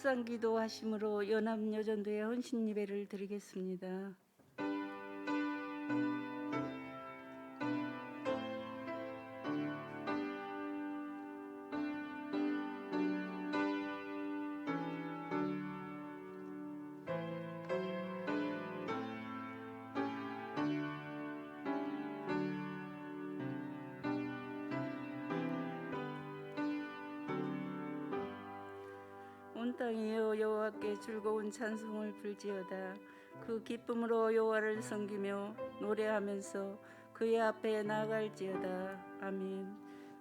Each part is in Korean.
묵상기도 하심으로 연합여전도의 헌신 예배를 드리겠습니다. 온 땅이여 여호와께 즐거운 찬송을 불지어다. 그 기쁨으로 여호와를 섬기며 노래하면서 그의 앞에 나아갈지어다. 아멘.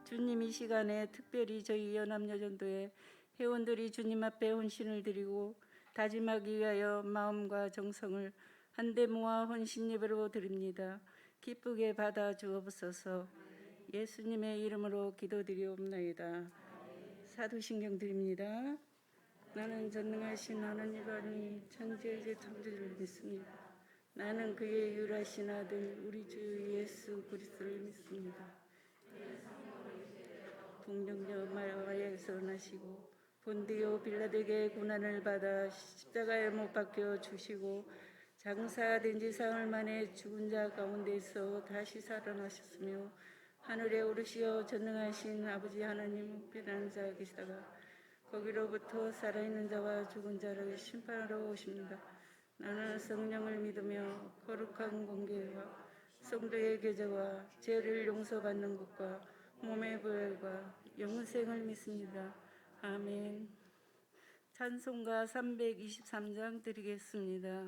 주님, 이 시간에 특별히 저희 연합여전도의 회원들이 주님 앞에 헌신을 드리고 다짐하기 위하여 마음과 정성을 한데 모아 헌신 예배로 드립니다. 기쁘게 받아 주옵소서. 예수님의 이름으로 기도드리옵나이다. 사도신경 드립니다. 나는 전능하신 하나님 천지의 창조주를 믿습니다. 나는 그의 유일하신 아들 우리 주 예수 그리스도를 믿습니다. 동정녀 마리아에서 나시고 본디오 빌라도에게 고난을 받아 십자가에 못 박혀 죽으시고 장사된 지 사흘 만에 죽은 자 가운데서 다시 살아나셨으며 하늘에 오르시어 전능하신 아버지 하나님 우편한 자 계시다가 거기로부터 살아있는 자와 죽은 자를 심판하러 오십니다. 나는 성령을 믿으며 거룩한 공개와 성도의 교제와 죄를 용서받는 것과 몸의 부활과 영생을 믿습니다. 아멘. 찬송가 323장 드리겠습니다.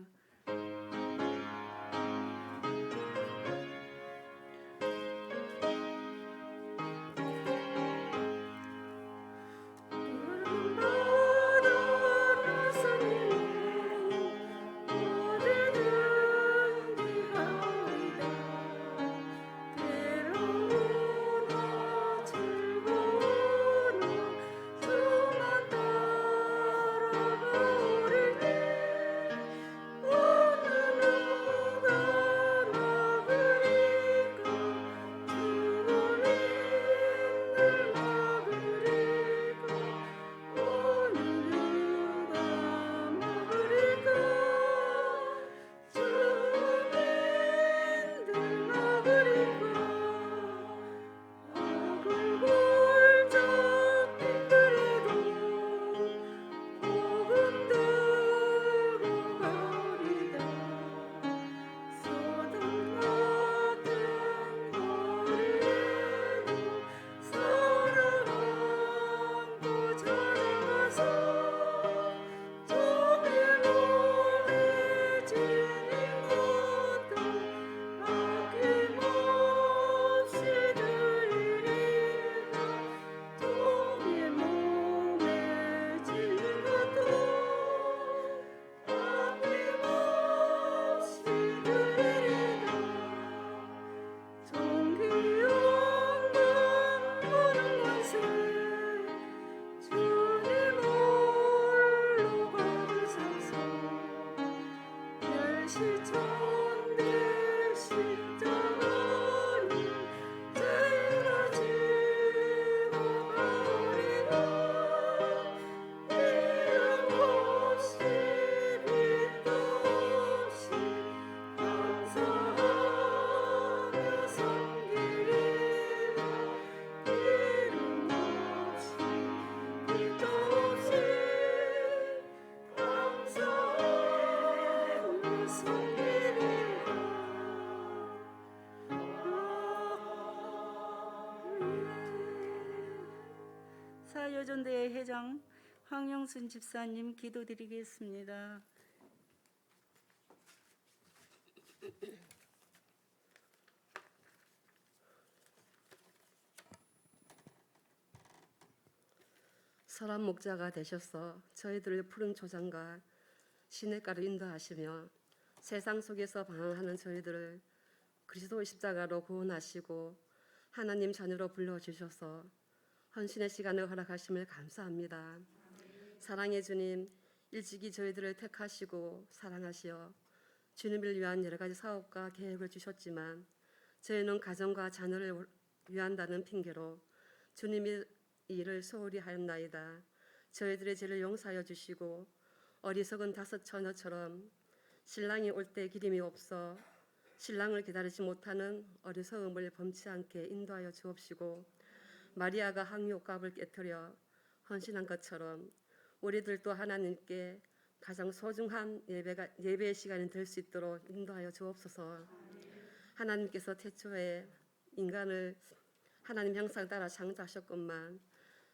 사여전도의 회장 황영순 집사님 기도드리겠습니다. 선한 목자가 되셔서 저희들을 푸른 초장과 시냇가로 인도하시며 세상 속에서 방황하는 저희들을 그리스도의 십자가로 구원하시고 하나님 자녀로 불러주셔서 헌신의 시간을 허락하심을 감사합니다. 사랑의 주님, 일찍이 저희들을 택하시고 사랑하시어 주님을 위한 여러 가지 사업과 계획을 주셨지만 저희는 가정과 자녀를 위한다는 핑계로 주님의 일을 소홀히 하였나이다. 저희들의 죄를 용서하여 주시고 어리석은 다섯 처녀처럼 신랑이 올 때 기림이 없어 신랑을 기다리지 못하는 어리석음을 범치 않게 인도하여 주옵시고 마리아가 항유옥갑을 깨뜨려 헌신한 것처럼 우리들도 하나님께 가장 소중한 예배의 시간이 될 수 있도록 인도하여 주옵소서. 하나님께서 태초에 인간을 하나님 형상 따라 창조하셨건만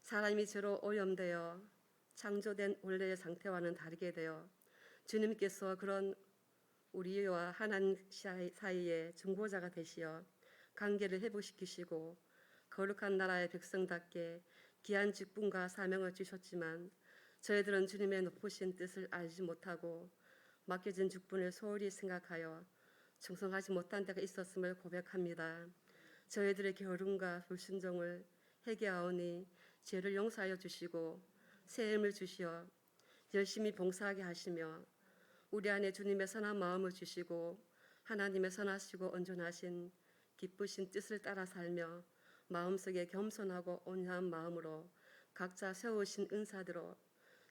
사람이 죄로 오염되어 창조된 원래의 상태와는 다르게 되어 주님께서 그런 우리와 하나님 사이에 중보자가 되시어 관계를 회복시키시고 거룩한 나라의 백성답게 귀한 직분과 사명을 주셨지만 저희들은 주님의 높으신 뜻을 알지 못하고 맡겨진 직분을 소홀히 생각하여 충성하지 못한 데가 있었음을 고백합니다. 저희들의 게으름과 불순종을 회개하오니 죄를 용서하여 주시고 새 힘을 주시어 열심히 봉사하게 하시며 우리 안에 주님의 선한 마음을 주시고 하나님의 선하시고 온전하신 기쁘신 뜻을 따라 살며 마음속에 겸손하고 온유한 마음으로 각자 세우신 은사대로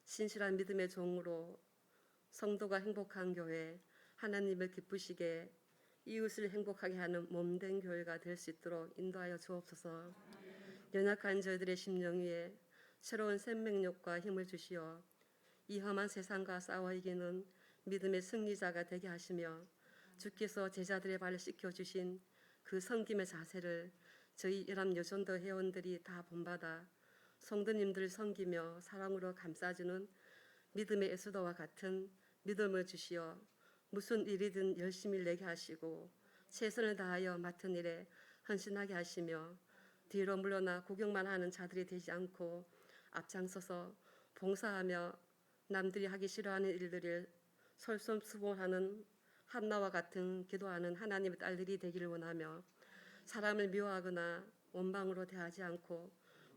신실한 믿음의 종으로 성도가 행복한 교회, 하나님을 기쁘시게 이웃을 행복하게 하는 몸된 교회가 될 수 있도록 인도하여 주옵소서. 연약한 저희들의 심령 위에 새로운 생명력과 힘을 주시어 이 험한 세상과 싸워 이기는 믿음의 승리자가 되게 하시며 주께서 제자들의 발을 씻겨주신 그 섬김의 자세를 저희 연합여전도 회원들이 다 본받아 성도님들 섬기며 사랑으로 감싸주는 믿음의 에스더와 같은 믿음을 주시어 무슨 일이든 열심히 내게 하시고 최선을 다하여 맡은 일에 헌신하게 하시며 뒤로 물러나 구경만 하는 자들이 되지 않고 앞장서서 봉사하며 남들이 하기 싫어하는 일들을 솔선수범하는 한나와 같은 기도하는 하나님의 딸들이 되기를 원하며 사람을 미워하거나 원방으로 대하지 않고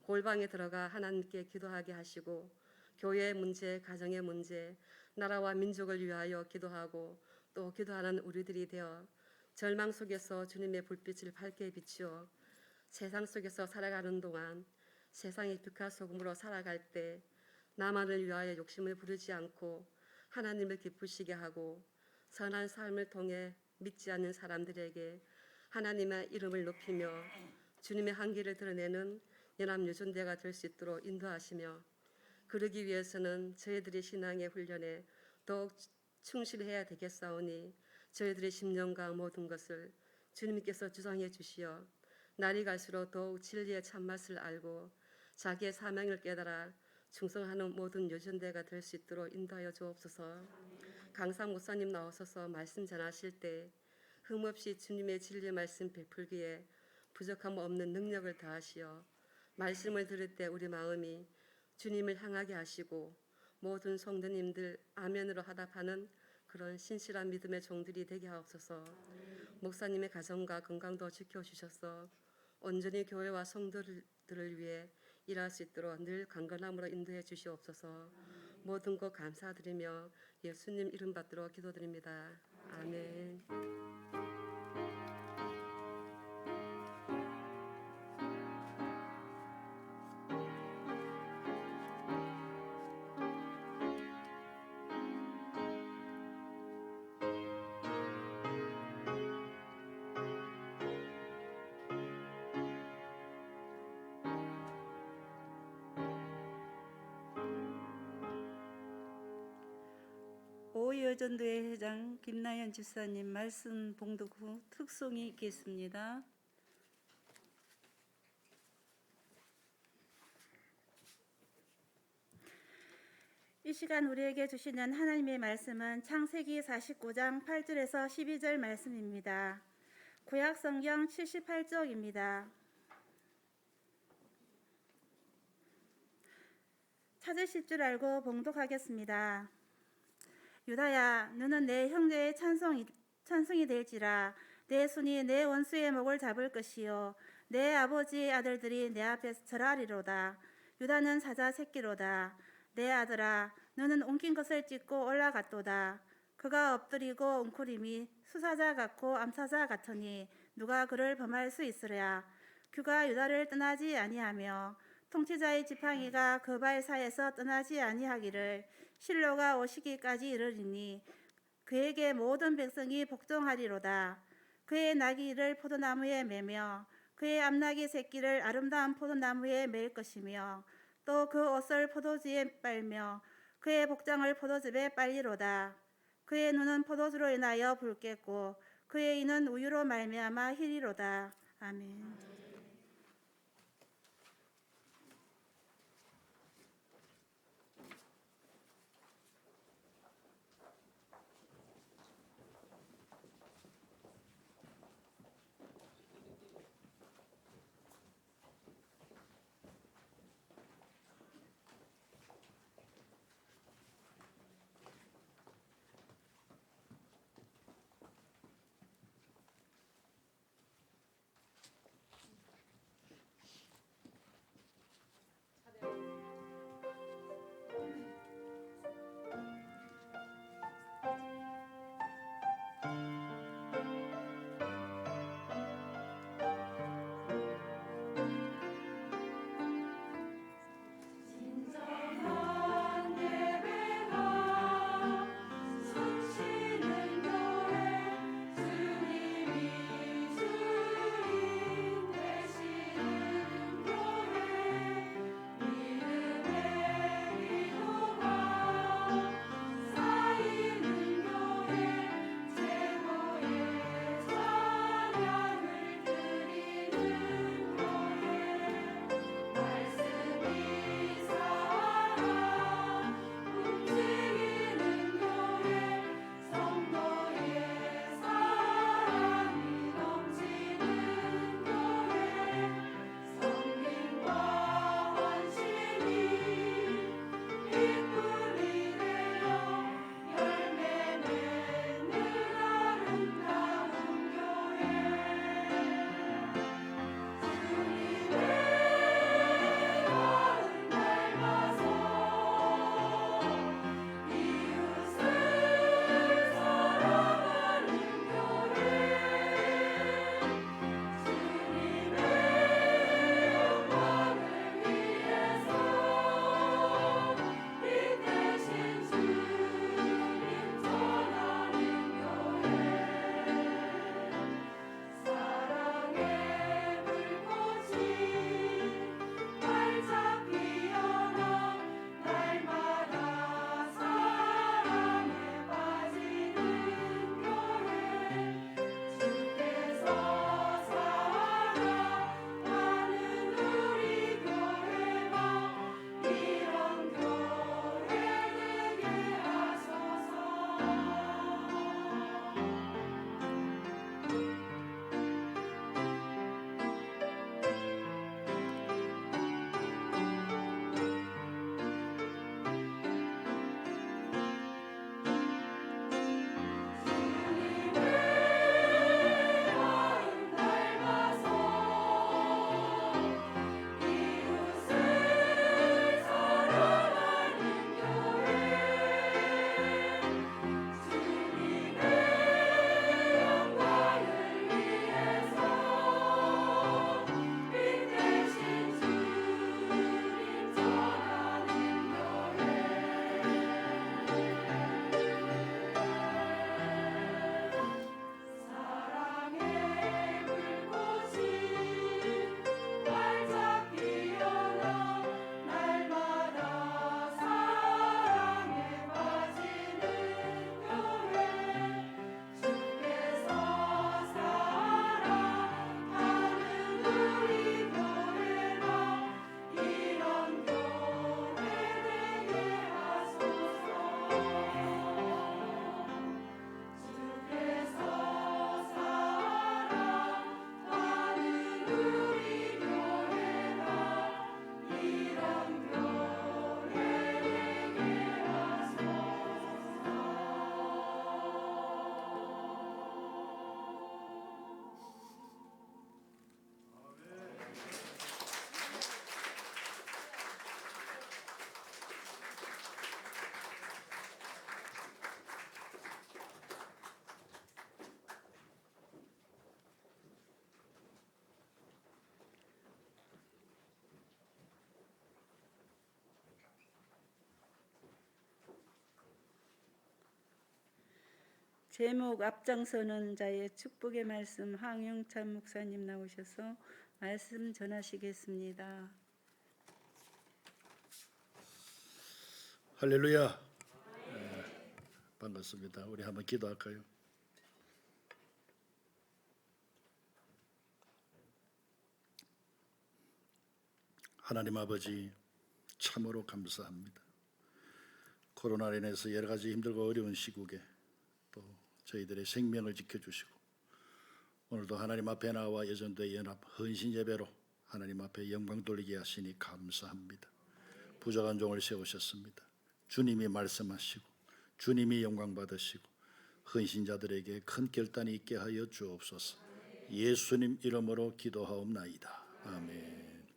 골방에 들어가 하나님께 기도하게 하시고 교회의 문제, 가정의 문제, 나라와 민족을 위하여 기도하고 또 기도하는 우리들이 되어 절망 속에서 주님의 불빛을 밝게 비추어 세상 속에서 살아가는 동안 세상의 빛과 소금으로 살아갈 때 나만을 위하여 욕심을 부르지 않고 하나님을 기쁘시게 하고 선한 삶을 통해 믿지 않는 사람들에게 하나님의 이름을 높이며 주님의 한기를 드러내는 연합유전대가 될 수 있도록 인도하시며 그러기 위해서는 저희들의 신앙의 훈련에 더욱 충실해야 되겠사오니 저희들의 심령과 모든 것을 주님께서 주장해 주시어 날이 갈수록 더욱 진리의 참맛을 알고 자기의 사명을 깨달아 충성하는 모든 유전대가 될 수 있도록 인도하여 주옵소서. 강상 목사님 나오셔서 말씀 전하실 때 흠없이 주님의 진리의 말씀 베풀기에 부족함 없는 능력을 다하시어 말씀을 들을 때 우리 마음이 주님을 향하게 하시고 모든 성도님들 아멘으로 하답하는 그런 신실한 믿음의 종들이 되게 하옵소서. 목사님의 가정과 건강도 지켜주셔서 온전히 교회와 성도들을 위해 일할 수 있도록 늘 강건함으로 인도해 주시옵소서. 모든 것 감사드리며 예수님 이름 받들어 기도드립니다. 아멘. 오여전도회 회장 김나연 집사님 말씀 봉독 후 특송이 있겠습니다. 이 시간 우리에게 주시는 하나님의 말씀은 창세기 49장 8절에서 12절 말씀입니다. 구약 성경 78쪽입니다. 찾으실 줄 알고 봉독하겠습니다. 유다야, 너는 내 형제의 찬송이 될지라. 내 손이 내 원수의 목을 잡을 것이요 내 아버지의 아들들이 내 앞에서 절하리로다. 유다는 사자 새끼로다. 내 아들아, 너는 옮긴 것을 찢고 올라갔도다. 그가 엎드리고 웅크림이 수사자 같고 암사자 같으니 누가 그를 범할 수 있으랴. 그가 유다를 떠나지 아니하며 통치자의 지팡이가 그 발사에서 떠나지 아니하기를 실로가 오시기까지 이르리니 그에게 모든 백성이 복종하리로다. 그의 나귀를 포도나무에 매며 그의 암나귀 새끼를 아름다운 포도나무에 맬 것이며 또 그 옷을 포도주에 빨며 그의 복장을 포도즙에 빨리로다. 그의 눈은 포도주로 인하여 붉겠고 그의 이는 우유로 말미암아 희리로다. 아멘. 제목 앞장서는 자의 축복의 말씀 황영찬 목사님 나오셔서 말씀 전하시겠습니다. 할렐루야. 반갑습니다. 우리 한번 기도할까요? 하나님 아버지, 참으로 감사합니다. 코로나로 인해서 여러 가지 힘들고 어려운 시국에 또 저희들의 생명을 지켜주시고, 오늘도 하나님 앞에 나와 여전도의 연합 헌신 예배로 하나님 앞에 영광 돌리게 하시니 감사합니다. 부족한 종을 세우셨습니다. 주님이 말씀하시고 주님이 영광 받으시고 헌신자들에게 큰 결단이 있게 하여 주옵소서. 예수님 이름으로 기도하옵나이다. 아멘.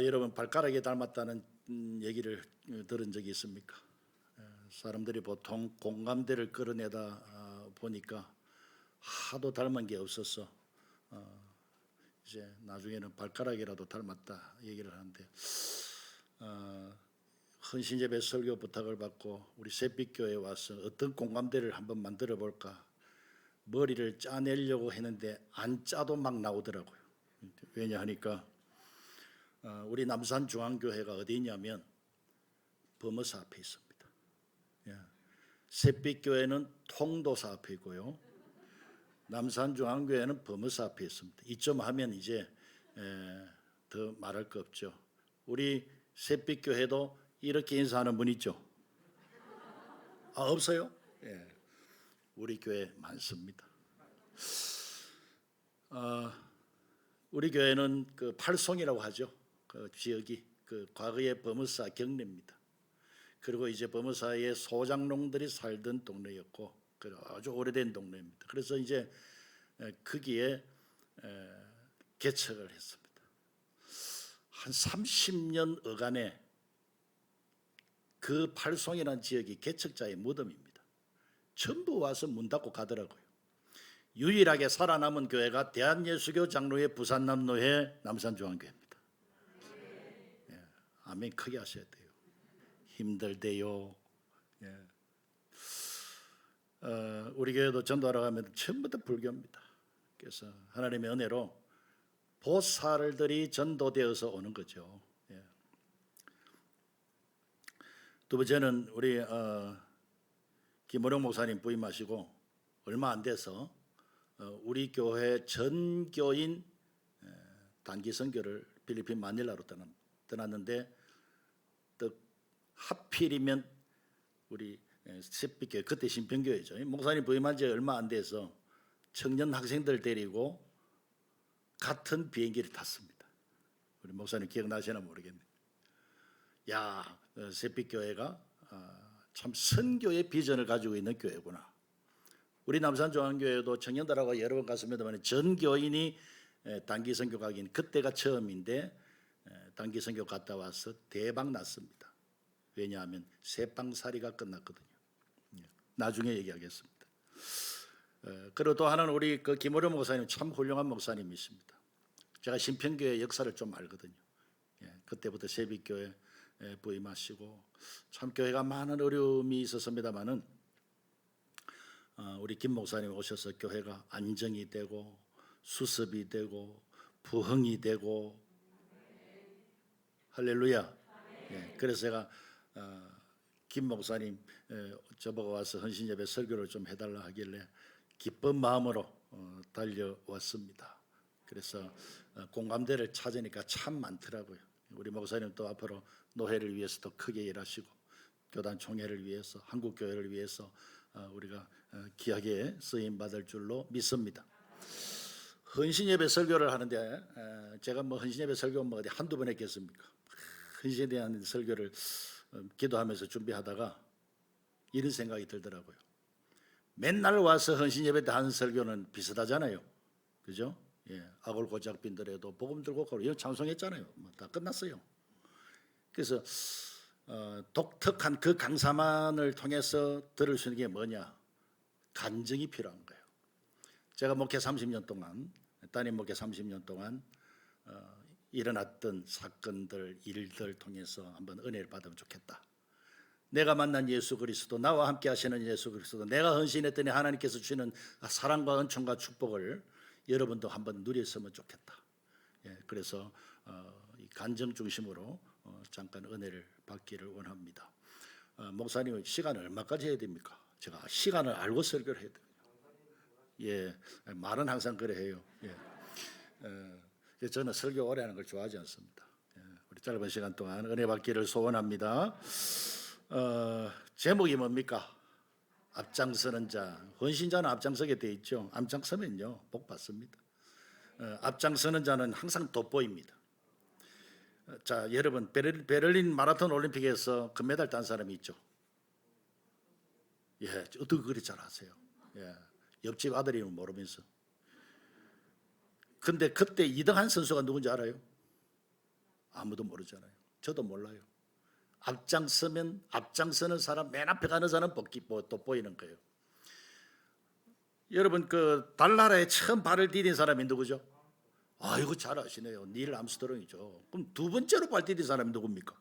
여러분, 발가락이 닮았다는 얘기를 들은 적이 있습니까? 사람들이 보통 공감대를 끌어내다 보니까 하도 닮은 게 없어서 이제 나중에는 발가락이라도 닮았다 얘기를 하는데, 헌신예배 설교 부탁을 받고 우리 새빛교회에 와서 어떤 공감대를 한번 만들어 볼까 머리를 짜내려고 했는데 안 짜도 막 나오더라고요. 왜냐 하니까 우리 남산중앙교회가 어디 있냐면 범어사 앞에 있습니다. 새빛교회는 통도사 앞에 있고요, 남산중앙교회는 범어사 앞에 있습니다. 이쯤 하면 이제 더 말할 거 없죠. 우리 새빛교회도 이렇게 인사하는 분 있죠? 없어요? 우리 교회 많습니다. 우리 교회는 그 팔송이라고 하죠. 그 지역이 그 과거의 범어사 경내입니다. 그리고 이제 범어사의 소장농들이 살던 동네였고 아주 오래된 동네입니다. 그래서 이제 거기에 개척을 했습니다. 한 30년 어간에 그 팔송이라는 지역이 개척자의 무덤입니다. 전부 와서 문 닫고 가더라고요. 유일하게 살아남은 교회가 대한예수교 장로회 부산남로회 남산중앙교회입니다. 아멘 크게 하셔야 돼요. 힘들대요. 우리 교회도 전도하러 가면 전부 다 불교입니다. 그래서 하나님의 은혜로 보살들이 전도되어서 오는 거죠. 두 번째는 우리 김호령 목사님 부임하시고 얼마 안 돼서 우리 교회 전교인 단기 선교를 필리핀 마닐라로 떠났는데, 또 하필이면 우리 새빛교회, 그때 신평교회죠, 목사님 부임한 지 얼마 안 돼서 청년 학생들 데리고 같은 비행기를 탔습니다. 우리 목사님 기억나시나 모르겠네. 새빛교회가 참 선교의 비전을 가지고 있는 교회구나. 우리 남산중앙교회도 청년들하고 여러 번 갔습니다만 전교인이 단기 선교 가긴 그때가 처음인데, 단기 선교 갔다 와서 대박 났습니다. 왜냐하면 새빵살이가 끝났거든요. 나중에 얘기하겠습니다. 그리고 또 하나는 우리 그 김호령 목사님 참 훌륭한 목사님이십니다. 제가 신평교회 역사를 좀 알거든요. 그때부터 새빛교회 부임하시고 참 교회가 많은 어려움이 있었습니다만은 우리 김 목사님 오셔서 교회가 안정이 되고 수습이 되고 부흥이 되고, 할렐루야. 그래서 제가 김 목사님 저보고 와서 헌신예배 설교를 좀 해달라 하길래 기쁜 마음으로 달려왔습니다. 그래서 공감대를 찾으니까 참 많더라고요. 우리 목사님 또 앞으로 노회를 위해서도 크게 일하시고 교단 총회를 위해서, 한국 교회를 위해서 우리가 귀하게 쓰임 받을 줄로 믿습니다. 헌신예배 설교를 하는데 제가 뭐 헌신예배 설교 뭐 어디 한두 번 했겠습니까? 헌신에 대한 설교를 기도하면서 준비하다가 이런 생각이 들더라고요. 맨날 와서 헌신예배 때 하는 설교는 비슷하잖아요, 그죠? 아골고작 빈들에도 복음 들고 가고 이런 찬송했잖아요. 뭐 다 끝났어요. 그래서 독특한 그 강사만을 통해서 들을 수 있는 게 뭐냐? 간증이 필요한 거예요. 제가 목회 30년 동안, 따님 목회 30년 동안 일어났던 사건들, 일들 통해서 한번 은혜를 받으면 좋겠다. 내가 만난 예수 그리스도, 나와 함께 하시는 예수 그리스도, 내가 헌신했더니 하나님께서 주시는 사랑과 은총과 축복을 여러분도 한번 누렸으면 좋겠다. 예, 그래서 이 간증 중심으로 잠깐 은혜를 받기를 원합니다. 목사님 시간 얼마까지 해야 됩니까? 제가 시간을 알고 설교를 해야 돼요. 예, 말은 항상 그래 해요. 예. 저는 설교 오래 하는 걸 좋아하지 않습니다. 예, 우리 짧은 시간 동안 은혜 받기를 소원합니다. 제목이 뭡니까? 앞장서는 자. 헌신자는 앞장서게 돼 있죠. 앞장서면요 복 받습니다. 앞장서는 자는 항상 돋보입니다. 자, 여러분 베를린 마라톤 올림픽에서 금메달 딴 사람이 있죠. 예, 어떻게 그리 잘 아세요? 예, 옆집 아들이면 모르면서. 근데 그때 2등 한 선수가 누군지 알아요? 아무도 모르잖아요. 저도 몰라요. 앞장서는 사람, 맨 앞에 가는 사람 돋보이는 거예요. 여러분 그 달나라에 처음 발을 디딘 사람이 누구죠? 이거 잘 아시네요. 닐 암스트롱이죠. 그럼 두 번째로 발 디딘 사람이 누굽니까?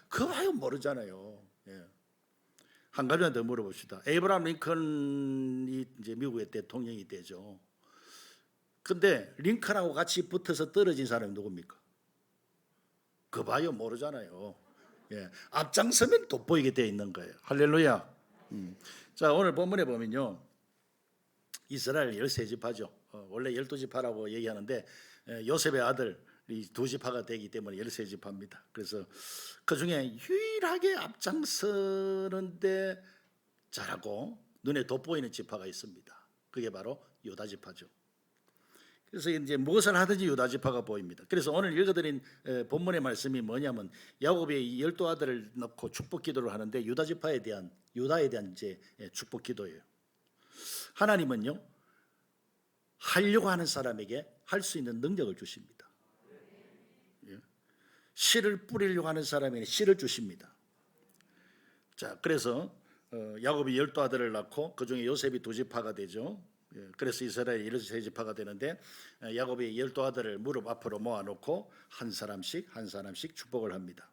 그거 봐요 모르잖아요. 예. 한 가지만 더 물어봅시다. 에이브라함 링컨이 이제 미국의 대통령이 되죠. 근데 링컨하고 같이 붙어서 떨어진 사람이 누굽니까? 그거 봐요 모르잖아요. 예. 앞장서면 돋보이게 되어 있는 거예요. 할렐루야. 자, 오늘 본문에 보면요, 이스라엘 13지파죠. 원래 12지파라고 얘기하는데 요셉의 아들이 2지파가 되기 때문에 13지파입니다. 그래서 그 중에 유일하게 앞장서는데 잘하고 눈에 돋보이는 지파가 있습니다. 그게 바로 유다지파죠. 그래서 이제 무엇을 하든지 유다지파가 보입니다. 그래서 오늘 읽어드린 본문의 말씀이 뭐냐면 야곱이 12아들을 넣고 축복기도를 하는데 유다에 대한 이제 축복기도예요. 하나님은요 하려고 하는 사람에게 할 수 있는 능력을 주십니다. 씨를 뿌리려고 하는 사람에게 씨를 주십니다. 자, 그래서 야곱이 12아들을 낳고 그중에 요셉이 2지파가 되죠. 그래서 이스라엘이 13지파가 되는데 야곱이 12아들을 무릎 앞으로 모아놓고 한 사람씩 축복을 합니다.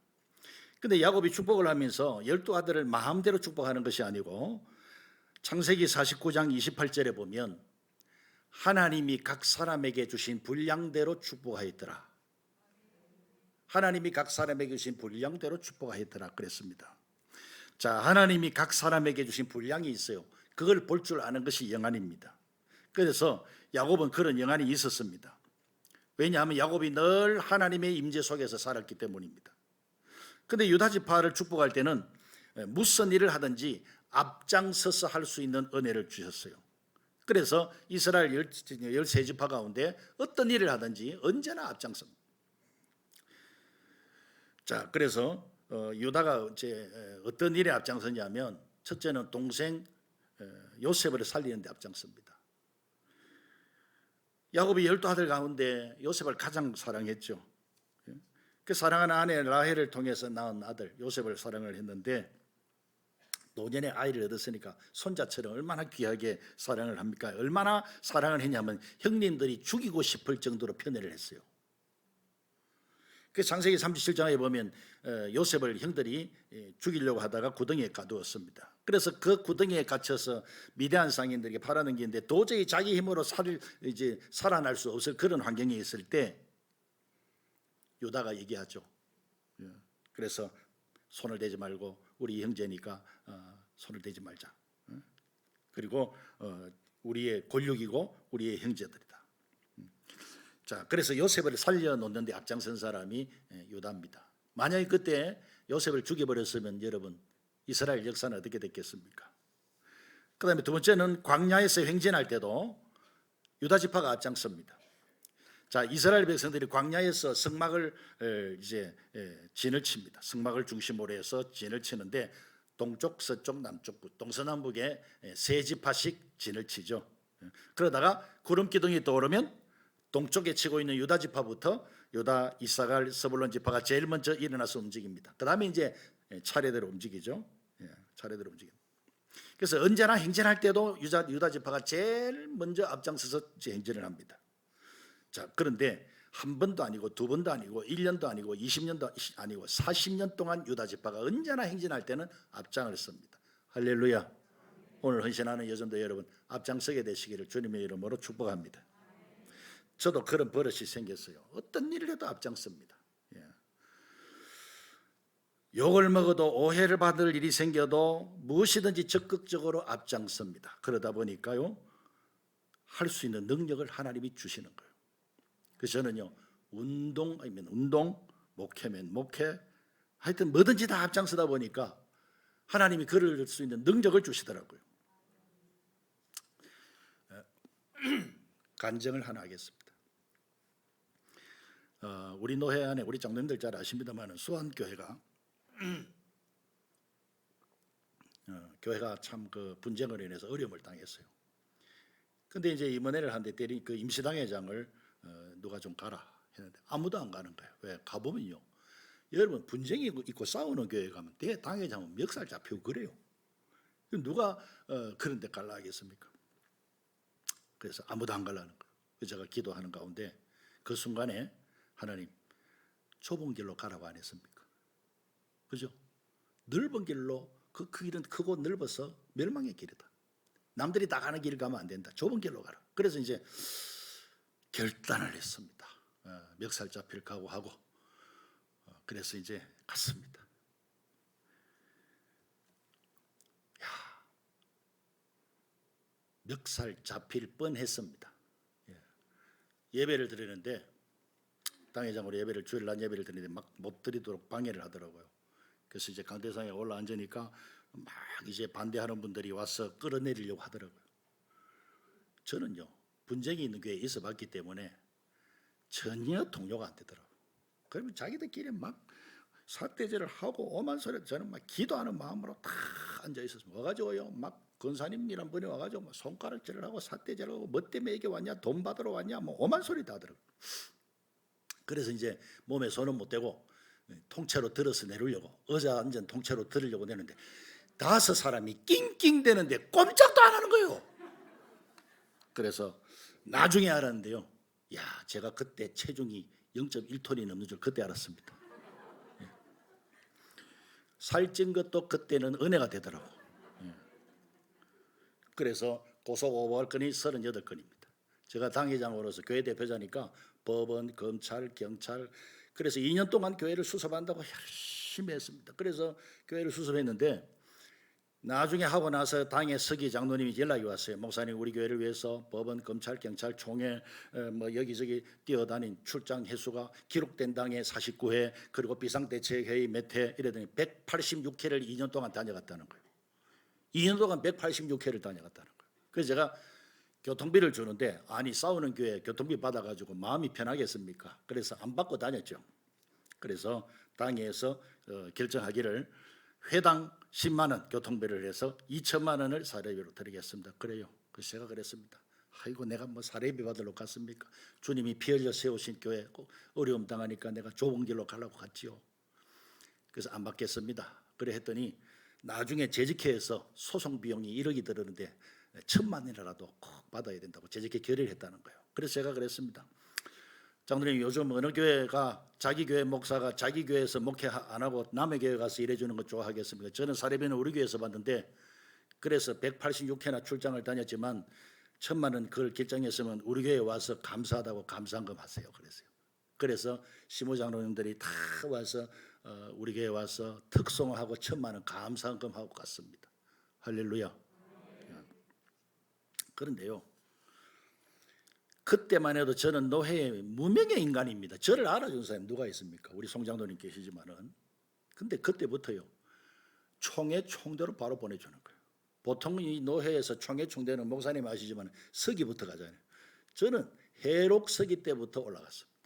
근데 야곱이 축복을 하면서 12아들을 마음대로 축복하는 것이 아니고 창세기 49장 28절에 보면 하나님이 각 사람에게 주신 분량대로 축복하였더라. 하나님이 각 사람에게 주신 분량대로 축복하였더라 그랬습니다. 자, 하나님이 각 사람에게 주신 분량이 있어요. 그걸 볼 줄 아는 것이 영안입니다. 그래서 야곱은 그런 영안이 있었습니다. 왜냐하면 야곱이 늘 하나님의 임재 속에서 살았기 때문입니다. 그런데 유다지파를 축복할 때는 무슨 일을 하든지 앞장서서 할 수 있는 은혜를 주셨어요. 그래서 이스라엘 13지파 가운데 어떤 일을 하든지 언제나 앞장섭니다. 자, 그래서 유다가 이제 어떤 일에 앞장서냐면 첫째는 동생 요셉을 살리는 데 앞장섭니다. 야곱이 12아들 가운데 요셉을 가장 사랑했죠. 그 사랑하는 아내 라헬을 통해서 낳은 아들 요셉을 사랑을 했는데 노년에 아이를 얻었으니까 손자처럼 얼마나 귀하게 사랑을 합니까? 얼마나 사랑을 했냐면 형님들이 죽이고 싶을 정도로 편애를 했어요. 그 창세기 37장에 보면 요셉을 형들이 죽이려고 하다가 구덩이에 가두었습니다. 그래서 그 구덩이에 갇혀서 미디안 상인들에게 팔아넘기는데 도저히 자기 힘으로 살아날 수 없을 그런 환경에 있을 때 유다가 얘기하죠. 그래서 손을 대지 말고 우리 형제니까 손을 대지 말자. 그리고 우리의 권력이고 우리의 형제들이다. 자, 그래서 요셉을 살려놓는 데 앞장선 사람이 유다입니다. 만약에 그때 요셉을 죽여버렸으면 여러분 이스라엘 역사는 어떻게 됐겠습니까? 그 다음에 두 번째는 광야에서 행진할 때도 유다지파가 앞장섭니다. 자, 이스라엘 백성들이 광야에서 성막을 진을 칩니다. 성막을 중심으로 해서 진을 치는데 동쪽, 서쪽, 남쪽, 동서남북에 3지파씩 진을 치죠. 그러다가 구름 기둥이 떠오르면 동쪽에 치고 있는 유다 지파부터 유다, 이사갈, 스불론 지파가 제일 먼저 일어나서 움직입니다. 그 다음에 이제 차례대로 움직이죠. 차례대로 움직입니다. 그래서 언제나 행진할 때도 유다 지파가 제일 먼저 앞장서서 행진을 합니다. 자, 그런데 한 번도 아니고 두 번도 아니고 1년도 아니고 20년도 아니고 40년 동안 유다 지파가 언제나 행진할 때는 앞장을 섭니다. 할렐루야. 오늘 헌신하는 여전도 여러분 앞장서게 되시기를 주님의 이름으로 축복합니다. 저도 그런 버릇이 생겼어요. 어떤 일을 해도 앞장섭니다. 예. 욕을 먹어도 오해를 받을 일이 생겨도 무엇이든지 적극적으로 앞장섭니다. 그러다 보니까요 할 수 있는 능력을 하나님이 주시는 거예요. 그래서 저는요 운동이면 운동, 목회면 목회, 하여튼 뭐든지 다 앞장서다 보니까 하나님이 그럴 수 있는 능력을 주시더라고요. 간증을 하나 하겠습니다. 우리 노회 안에 우리 장로님들 잘 아십니다만 수안교회가 교회가 참 그 분쟁으로 인해서 어려움을 당했어요. 근데 이제 임원회를 하는데 때린 그 임시당회장을 누가 좀 가라 했는데 아무도 안 가는 거예요. 왜? 가보면요 여러분 분쟁이 있고 싸우는 교회 가면 대 당회장은 멱살 잡히고 그래요. 누가 그런 데 갈라 하겠습니까? 그래서 아무도 안 가려는 거예요. 그래서 제가 기도하는 가운데 그 순간에 하나님 좁은 길로 가라고 안 했습니까? 그죠? 넓은 길로 그 길은 크고 넓어서 멸망의 길이다. 남들이 다 가는 길 가면 안 된다. 좁은 길로 가라. 그래서 이제 결단을 했습니다. 멱살 잡힐 각오하고 그래서 이제 갔습니다. 멱살 잡힐 뻔했습니다. 예배를 드리는데 당회장으로 예배를 주일 날 예배를 드리는데 막 못 드리도록 방해를 하더라고요. 그래서 이제 강대상에 올라앉으니까 막 이제 반대하는 분들이 와서 끌어내리려고 하더라고요. 저는요 분쟁이 있는 교회에 있어봤기 때문에 전혀 동요가 안 되더라고요. 그러면 자기들끼리 막 사태제를 하고 오만 소리 저는 막 기도하는 마음으로 다 앉아 있었습니다. 와가지고요 막 권사님이란 분이 와가지고 막 손가락질을 하고 사태제를 하고 뭐 때문에 이게 왔냐 돈 받으러 왔냐 뭐 오만 소리 다 하더라고요. 그래서 이제 몸에 손은 못 대고 통째로 들어서 내려려고 의자 앉은 통째로 들으려고 내는데 5사람이 낑낑대는데 꼼짝도 안 하는 거예요. 그래서 나중에 알았는데요. 야, 제가 그때 체중이 0.1톤이 넘는 줄 그때 알았습니다. 살찐 것도 그때는 은혜가 되더라고. 그래서 고소고발할 건이 38건입니다. 제가 당회장으로서 교회 대표자니까 법원, 검찰, 경찰 그래서 2년 동안 교회를 수습한다고 열심히 했습니다. 그래서 교회를 수습했는데 나중에 하고 나서 당의 서기 장로님이 연락이 왔어요. 목사님 우리 교회를 위해서 법원, 검찰, 경찰, 총회 뭐 여기저기 뛰어다닌 출장 횟수가 기록된 당의 49회 그리고 비상대책회의 몇 회 이러더니 186회를 2년 동안 다녀갔다는 거예요. 2년 동안 186회를 다녀갔다는 거예요. 그래서 제가 교통비를 주는데 아니 싸우는 교회 교통비 받아가지고 마음이 편하겠습니까? 그래서 안 받고 다녔죠. 그래서 당에서 결정하기를 회당 10만 원 교통비를 해서 2천만 원을 사례비로 드리겠습니다. 그래요. 그래서 제가 그랬습니다. 아이고 내가 뭐 사례비 받으러 갔습니까? 주님이 피 흘려 세우신 교회 어려움 당하니까 내가 좁은 길로 가려고 갔지요. 그래서 안 받겠습니다. 그래 했더니 나중에 재직회에서 소송 비용이 1억이 들었는데 1,000만 원이라도 꼭 받아야 된다고 재직회 결의를 했다는 거예요. 그래서 제가 그랬습니다. 장로님 요즘 어느 교회가 자기 교회 목사가 자기 교회에서 목회 안 하고 남의 교회 가서 일해주는 것 좋아하겠습니까? 저는 사례비는 우리 교회에서 받는데 그래서 186회나 출장을 다녔지만 1,000만 원 그걸 결정했으면 우리 교회에 와서 감사하다고 감사한금 하세요. 그래서 시모 장로님들이 다 와서 우리 교회에 와서 특송하고 1,000만 원 감사한금 하고 갔습니다. 할렐루야. 그런데요. 그때만 해도 저는 노회의 무명의 인간입니다. 저를 알아준 사람이 누가 있습니까? 우리 송 장로님 계시지만은. 근데 그때부터요. 총회 총대로 바로 보내주는 거예요. 보통 이 노회에서 총회 총대는 목사님 아시지만 서기부터 가잖아요. 저는 해록 서기 때부터 올라갔습니다.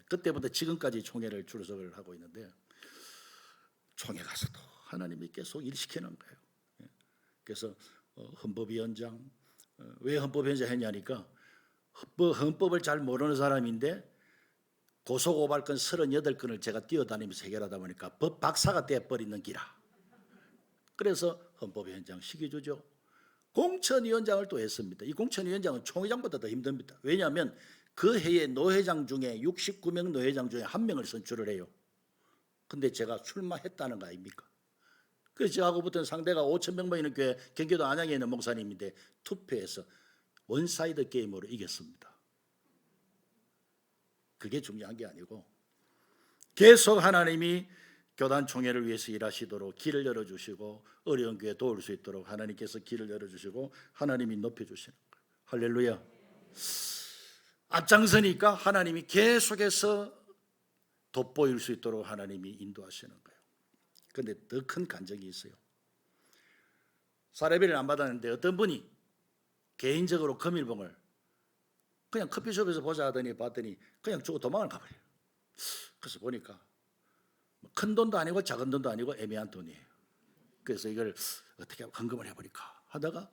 그때부터 지금까지 총회를 출석을 하고 있는데 총회 가서도 하나님이 계속 일시키는 거예요. 그래서 헌법위원장 왜 헌법위원장 했냐니까 헌법을 잘 모르는 사람인데 고소고발건 38건을 제가 뛰어다니면서 해결하다 보니까 법 박사가 돼버리는 기라. 그래서 헌법위원장 시켜주죠. 공천위원장을 또 했습니다. 이 공천위원장은 총회장보다 더 힘듭니다. 왜냐하면 그 해에 노회장 중에 69명 노회장 중에 한 명을 선출을 해요. 근데 제가 출마했다는 거 아닙니까? 그래서 저하고 붙은 상대가 5,000명 모이는 교회 경기도 안양에 있는 목사님인데 투표해서 원사이드 게임으로 이겼습니다. 그게 중요한 게 아니고 계속 하나님이 교단 총회를 위해서 일하시도록 길을 열어주시고 어려운 교회 도울 수 있도록 하나님께서 길을 열어주시고 하나님이 높여주시는 거예요. 할렐루야. 앞장서니까 하나님이 계속해서 돋보일 수 있도록 하나님이 인도하시는 거예요. 그런데 더 큰 간증이 있어요. 사례비를 안 받았는데 어떤 분이 개인적으로 금일봉을 그냥 커피숍에서 보자 하더니 봤더니 그냥 주고 도망을 가버려요. 그래서 보니까 큰 돈도 아니고 작은 돈도 아니고 애매한 돈이에요. 그래서 이걸 어떻게 헌금을 해버릴까 하다가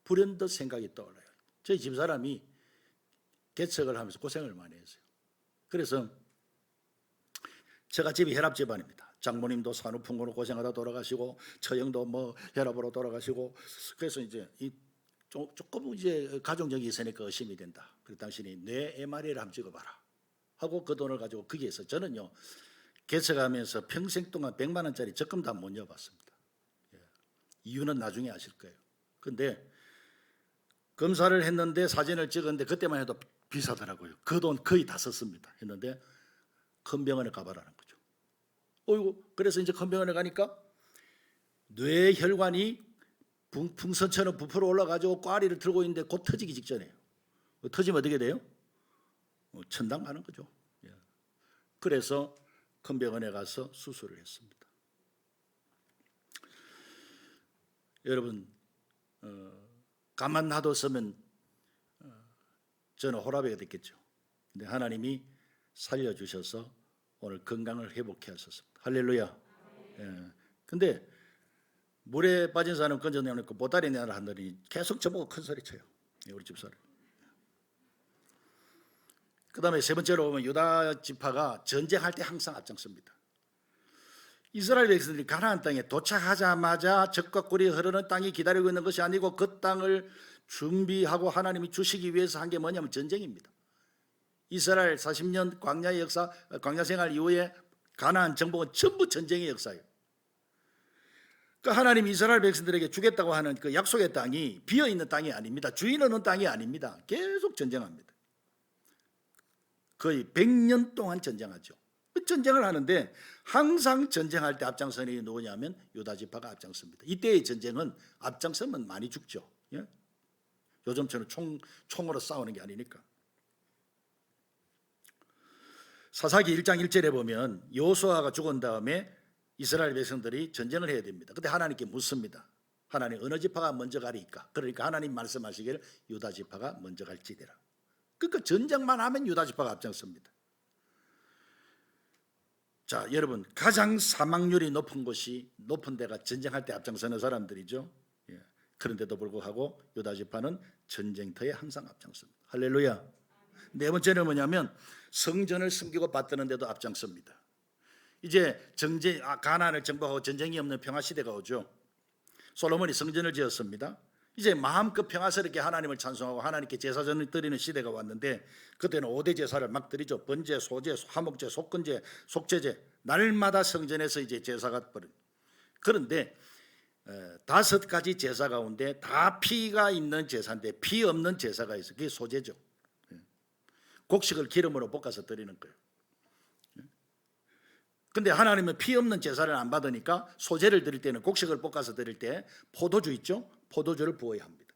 불현듯 생각이 떠올라요. 저희 집사람이 개척을 하면서 고생을 많이 했어요. 그래서 제가 집이 혈압 집안입니다. 장모님도 산후풍고로 고생하다 돌아가시고 처형도 뭐 혈압으로 돌아가시고 그래서 이제 조금 이제 가족력이 있으니까 의심이 된다. 그래서 당신이 뇌 MRI를 한번 찍어봐라 하고 그 돈을 가지고 거기에서 저는요 개척하면서 평생 동안 100만 원짜리 적금도 못 넣어봤습니다. 이유는 나중에 아실 거예요. 그런데 검사를 했는데 사진을 찍었는데 그때만 해도 비싸더라고요. 그 돈 거의 다 썼습니다. 했는데 큰 병원에 가봐라는 거죠. 어이구, 그래서 이제 큰 병원에 가니까 뇌혈관이 풍선처럼 부풀어 올라가지고 꽈리를 들고 있는데 곧 터지기 직전이에요. 터지면 어떻게 돼요? 천당 가는 거죠. 그래서 큰 병원에 가서 수술을 했습니다. 여러분 가만 놔뒀으면 저는 호라비가 됐겠죠. 근데 하나님이 살려주셔서 오늘 건강을 회복해 하셨습니다. 할렐루야. 근데 물에 빠진 사람 건져내놓고 보따리 내놔 한다니 계속 저보고 큰 소리 쳐요. 우리 집사람. 그 다음에 세 번째로 보면 유다 지파가 전쟁할 때 항상 앞장섭니다. 이스라엘 백성들이 가나안 땅에 도착하자마자 적과 꿀이 흐르는 땅이 기다리고 있는 것이 아니고 그 땅을 준비하고 하나님이 주시기 위해서 한 게 뭐냐면 전쟁입니다. 이스라엘 40년 광야의 역사, 광야 생활 이후에 가나안 정복은 전부 전쟁의 역사예요. 그 하나님 이스라엘 백성들에게 주겠다고 하는 그 약속의 땅이 비어 있는 땅이 아닙니다. 주인 없는 땅이 아닙니다. 계속 전쟁합니다. 거의 100년 동안 전쟁하죠. 전쟁을 하는데 항상 전쟁할 때 앞장서는 누구냐면 유다 지파가 앞장섭니다. 이때의 전쟁은 앞장서면 많이 죽죠. 예? 요즘처럼 총으로 싸우는 게 아니니까. 사사기 1장 1절에 보면 여호수아가 죽은 다음에 이스라엘 백성들이 전쟁을 해야 됩니다. 그때 하나님께 묻습니다. 하나님 어느 지파가 먼저 가리까? 그러니까 하나님 말씀하시기를 유다 지파가 먼저 갈지니라. 그러니까 전쟁만 하면 유다 지파가 앞장섭니다. 자, 여러분 가장 사망률이 높은 데가 전쟁할 때 앞장서는 사람들이죠. 그런데도 불구하고 유다 지파는 전쟁터에 항상 앞장섭니다. 할렐루야. 네 번째는 뭐냐면 성전을 숨기고 받드는데도 앞장섭니다. 이제 가나안을 정복하고 전쟁이 없는 평화 시대가 오죠. 솔로몬이 성전을 지었습니다. 이제 마음껏 평화스럽게 하나님을 찬송하고 하나님께 제사전을 드리는 시대가 왔는데 그때는 5대 제사를 막 드리죠. 번제, 소제, 화목제, 속건제, 속죄제 날마다 성전에서 이제 제사가 벌어요. 그런데 5가지 제사 가운데 다 피가 있는 제사인데 피 없는 제사가 있어요. 그게 소제죠. 곡식을 기름으로 볶아서 드리는 거예요. 근데 하나님은 피 없는 제사를 안 받으니까 소제를 드릴 때는 곡식을 볶아서 드릴 때 포도주 있죠? 포도주를 부어야 합니다.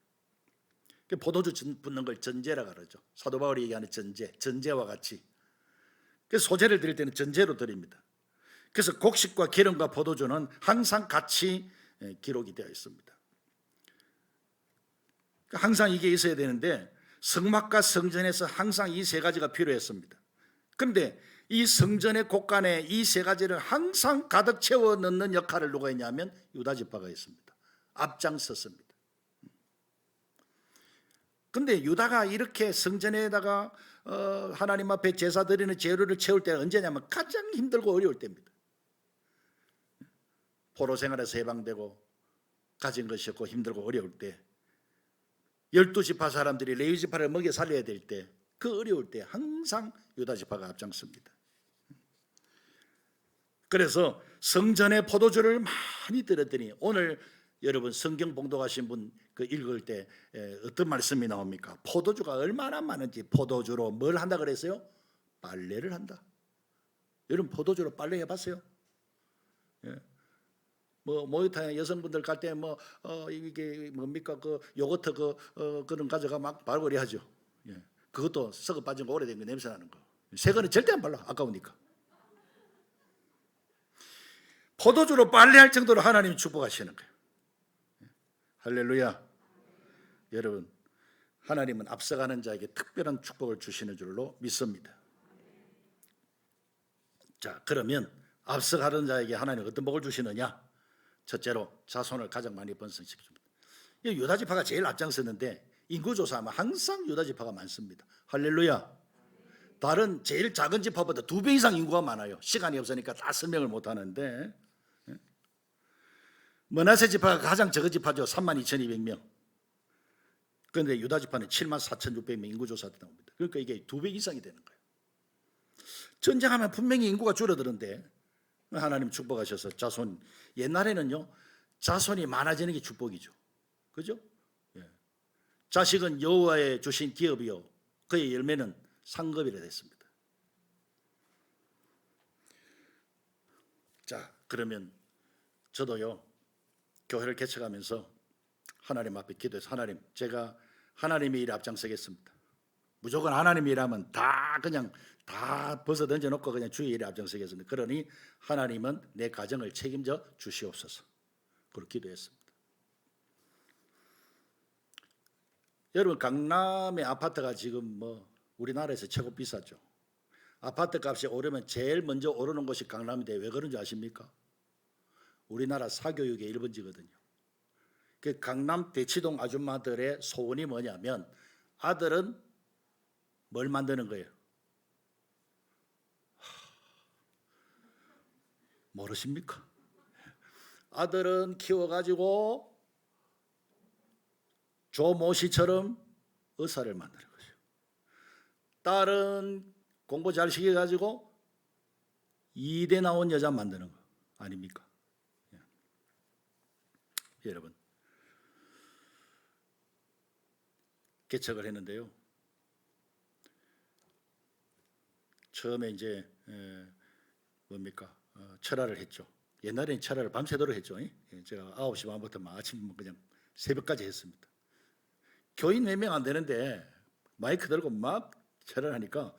포도주 붓는 걸 전제라고 그러죠. 사도 바울이 얘기하는 전제와 같이. 그래서 소제를 드릴 때는 전제로 드립니다. 그래서 곡식과 기름과 포도주는 항상 같이 기록이 되어 있습니다. 항상 이게 있어야 되는데 성막과 성전에서 항상 이 세 가지가 필요했습니다. 그런데 이 성전의 곳간에 이 세 가지를 항상 가득 채워 넣는 역할을 누가 했냐면 유다 지파가 했습니다. 앞장섰습니다. 그런데 유다가 이렇게 성전에다가 하나님 앞에 제사 드리는 재료를 채울 때는 언제냐면 가장 힘들고 어려울 때입니다. 포로 생활에서 해방되고 가진 것이 없고 힘들고 어려울 때 12지파 사람들이 레위 지파를 먹여 살려야 될 때 그 어려울 때 항상 유다 지파가 앞장섭니다. 그래서 성전에 포도주를 많이 들었더니 오늘 여러분 성경 봉독하신 분 그 읽을 때 어떤 말씀이 나옵니까? 포도주가 얼마나 많은지 포도주로 뭘 한다 그랬어요? 빨래를 한다. 여러분 포도주로 빨래 해봤어요? 예. 뭐 목욕탕에 여성분들 갈 때 뭐 이게 뭡니까 그 요거트 그런 가져가 막 발골이 하죠. 예. 그것도 썩어 빠진 거 오래된 거 냄새 나는 거. 새 거는 절대 안 발라 아까우니까. 포도주로 빨래할 정도로 하나님이 축복하시는 거예요. 할렐루야. 여러분 하나님은 앞서가는 자에게 특별한 축복을 주시는 줄로 믿습니다. 자, 그러면 앞서가는 자에게 하나님 어떤 복을 주시느냐? 첫째로 자손을 가장 많이 번성시켜줍니다. 유다 지파가 제일 앞장섰는데 인구조사하면 항상 유다 지파가 많습니다. 할렐루야. 다른 제일 작은 지파보다 2배 이상 인구가 많아요. 시간이 없으니까 다 설명을 못하는데 므낫세 지파가 가장 적은 지파죠. 32,200명. 그런데 유다 지파는 74,600명 인구조사 때 나옵니다. 그러니까 이게 2배 이상이 되는 거예요. 전쟁하면 분명히 인구가 줄어드는데 하나님 축복하셔서 자손, 옛날에는요 자손이 많아지는 게 축복이죠. 그죠? 예. 자식은 여호와의 주신 기업이요 그의 열매는 상급이라 됐습니다. 자, 그러면 저도요 교회를 개척하면서 하나님 앞에 기도해서 하나님, 제가 하나님의 일에 앞장서겠습니다. 무조건 하나님의 일하면 다 그냥 다 벗어 던져놓고 그냥 주의 일에 앞장서겠습니다. 그러니 하나님은 내 가정을 책임져 주시옵소서. 그렇게 기도했습니다. 여러분 강남의 아파트가 지금 뭐 우리나라에서 최고 비싸죠. 아파트 값이 오르면 제일 먼저 오르는 곳이 강남인데 왜 그런지 아십니까? 우리나라 사교육의 1번지거든요. 그 강남 대치동 아줌마들의 소원이 뭐냐면 아들은 뭘 만드는 거예요? 모르십니까? 아들은 키워가지고 조모 씨처럼 의사를 만드는 거죠. 딸은 공부 잘 시켜가지고 이대 나온 여자 만드는 거 아닙니까? 여러분 개척을 했는데요. 처음에 이제 뭡니까 철야를 했죠. 옛날에는 철야를 밤새도록 했죠. 제가 9시 반부터 아침 그냥 새벽까지 했습니다. 교인 몇 명 안 되는데 마이크 들고 막 철야를 하니까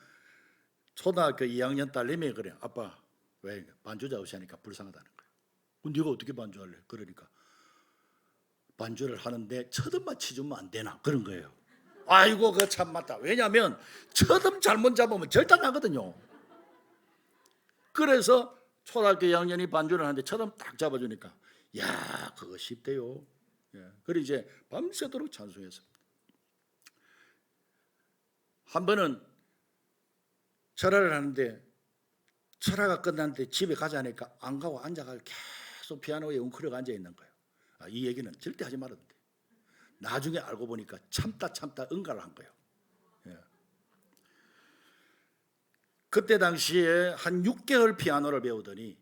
초등학교 2학년 딸내미 그래. 아빠 왜 반주자 없이 하니까 불쌍하다는 거예요. 네가 어떻게 반주할래? 그러니까 반주를 하는데 첫음만 치주면 안 되나 그런 거예요. 아이고 그 참 맞다. 왜냐하면 첫음 잘못 잡으면 절단 나거든요. 그래서 초등학교 2학년이 반주를 하는데 첫음 딱 잡아주니까 야 그거 쉽대요. 그리고 이제 밤새도록 찬송했습니다. 한 번은 철야를 하는데 철야가 끝났는데 집에 가자니까 안 가고 앉아가지고 계속 피아노에 웅크려가 앉아 있는 거예요. 이 얘기는 절대 하지 말았는데 나중에 알고 보니까 참다 응가를 한 거예요. 그때 당시에 한 6개월 피아노를 배우더니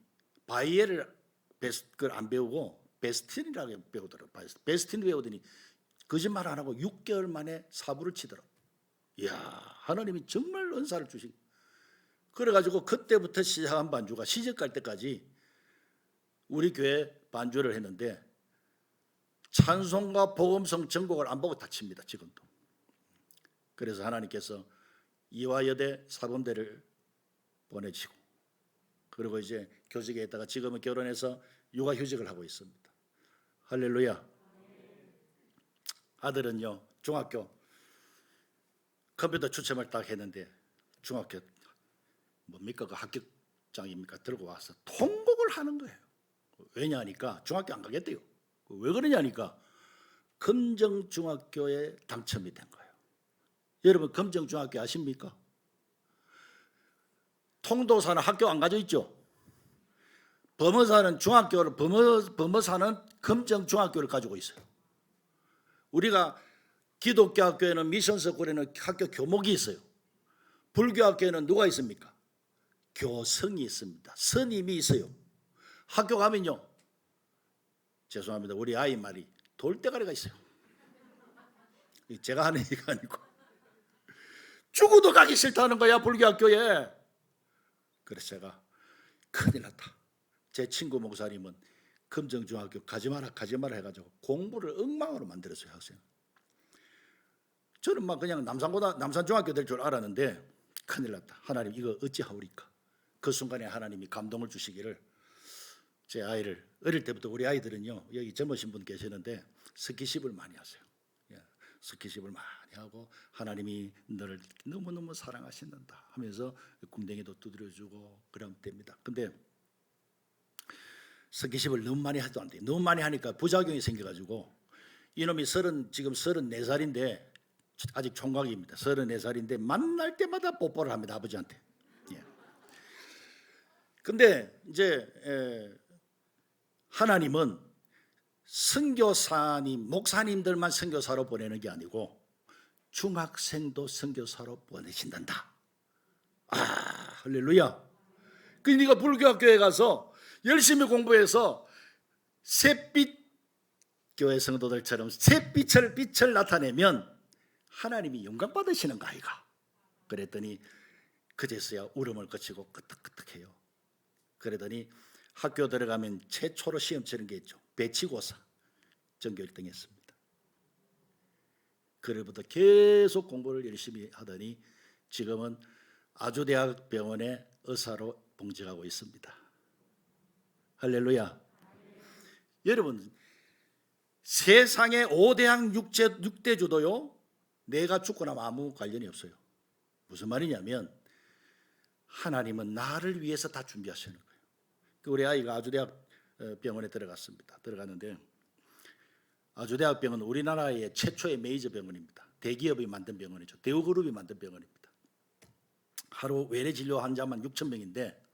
바이엘을 안 배우고 베스틴이라고 배우더라고요. 베스틴 배우더니 거짓말 안 하고 6개월 만에 사부를 치더라고요. 이야 하나님이 정말 은사를 주신. 그래가지고 그때부터 시작한 반주가 시집 갈 때까지 우리 교회 반주를 했는데 찬송과 복음성 전곡을 안 보고 다 칩니다. 지금도. 그래서 하나님께서 이화여대 사범대를 보내주시고 그리고 이제 교직에 있다가 지금은 결혼해서 육아휴직을 하고 있습니다. 할렐루야. 아들은요 중학교 컴퓨터 추첨을 딱 했는데 중학교 뭡니까 그 합격장입니까 들고 와서 통곡을 하는 거예요. 왜냐하니까 중학교 안 가겠대요. 왜 그러냐니까 금정중학교에 당첨이 된 거예요. 여러분 금정중학교 아십니까? 통도사는 학교 안 가져 있죠. 범어사는 중학교를 범어사는 금정중학교를 가지고 있어요. 우리가 기독교 학교에는 미션스쿨에는 학교 교목이 있어요. 불교학교에는 누가 있습니까? 교성이 있습니다. 스님이 있어요. 학교 가면요, 죄송합니다, 우리 아이 말이 돌대가리가 있어요. 제가 하는 얘기가 아니고 죽어도 가기 싫다는 거야, 불교학교에. 그래서 제가 큰일 났다. 제 친구 목사님은 금정중학교 가지 마라 해가지고 공부를 엉망으로 만들었어요, 학생. 저는 막 그냥 남산중학교 될 줄 알았는데 큰일 났다. 하나님 이거 어찌하오리까. 그 순간에 하나님이 감동을 주시기를, 제 아이를, 어릴 때부터 우리 아이들은요, 여기 젊으신 분 계시는데 스키십을 많이 하세요. 예, 스키십을 많이 하고 하나님이 너를 너무너무 사랑하신다 하면서 궁뎅이도 두드려주고 그러면 됩니다. 근데 스키십을 너무 많이 해도 안 돼요. 너무 많이 하니까 부작용이 생겨가지고 이놈이 지금 34살인데 아직 총각입니다. 34살인데 만날 때마다 뽀뽀를 합니다, 아버지한테. 예. 근데 이제 하나님은 선교사님, 목사님들만 선교사로 보내는 게 아니고 중학생도 선교사로 보내신단다. 아, 할렐루야. 그러니까 불교학교에 가서 열심히 공부해서 샛빛 교회 성도들처럼 빛을 나타내면 하나님이 영광 받으시는 거 아이가. 그랬더니 그제서야 울음을 거치고 끄떡끄떡해요. 그러더니 학교 들어가면 최초로 시험 치는 게 있죠. 배치고사. 전교 1등 했습니다. 그로부터 계속 공부를 열심히 하더니 지금은 아주대학병원의 의사로 봉직하고 있습니다. 할렐루야. 여러분, 세상의 5대학 6대주도요, 내가 죽고 나면 아무 관련이 없어요. 무슨 말이냐면 하나님은 나를 위해서 다 준비하시는 거예요. 우리 아이가 아주대학병원에 들어갔는데 아주대학병원은 우리나라의 최초의 메이저 병원입니다. 대기업이 만든 병원이죠. 대우그룹이 만든 병원입니다. 하루 외래 진료 환자만 6,000명인데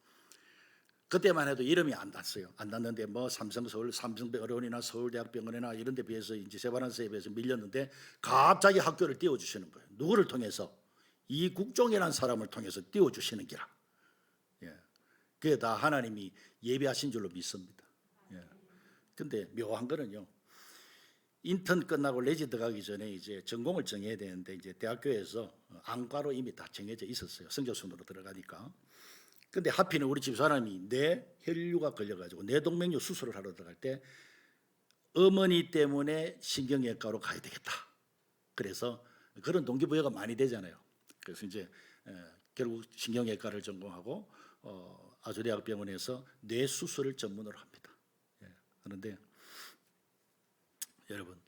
그때만 해도 이름이 안 났어요. 안 났는데 뭐 삼성병원이나 서울대학병원이나 이런 데 비해서 이제 세바란스에 비해서 밀렸는데 갑자기 학교를 띄워주시는 거예요. 누구를 통해서? 이국종이라는 사람을 통해서 띄워주시는 기라. 예. 그게 다 하나님이 예비하신 줄로 믿습니다. 예. 근데 묘한 거는요, 인턴 끝나고 레지 들어가기 전에 이제 전공을 정해야 되는데 이제 대학교에서 안과로 이미 다 정해져 있었어요. 성교순으로 들어가니까. 근데 하필은 우리 집사람이 뇌혈류가 걸려가지고 뇌동맥류 수술을 하러 들어갈 때 어머니 때문에 신경외과로 가야 되겠다. 그래서 그런 동기부여가 많이 되잖아요. 그래서 이제 결국 신경외과를 전공하고 아주대학병원에서 뇌 수술을 전문으로 합니다. 예, 그런데 여러분,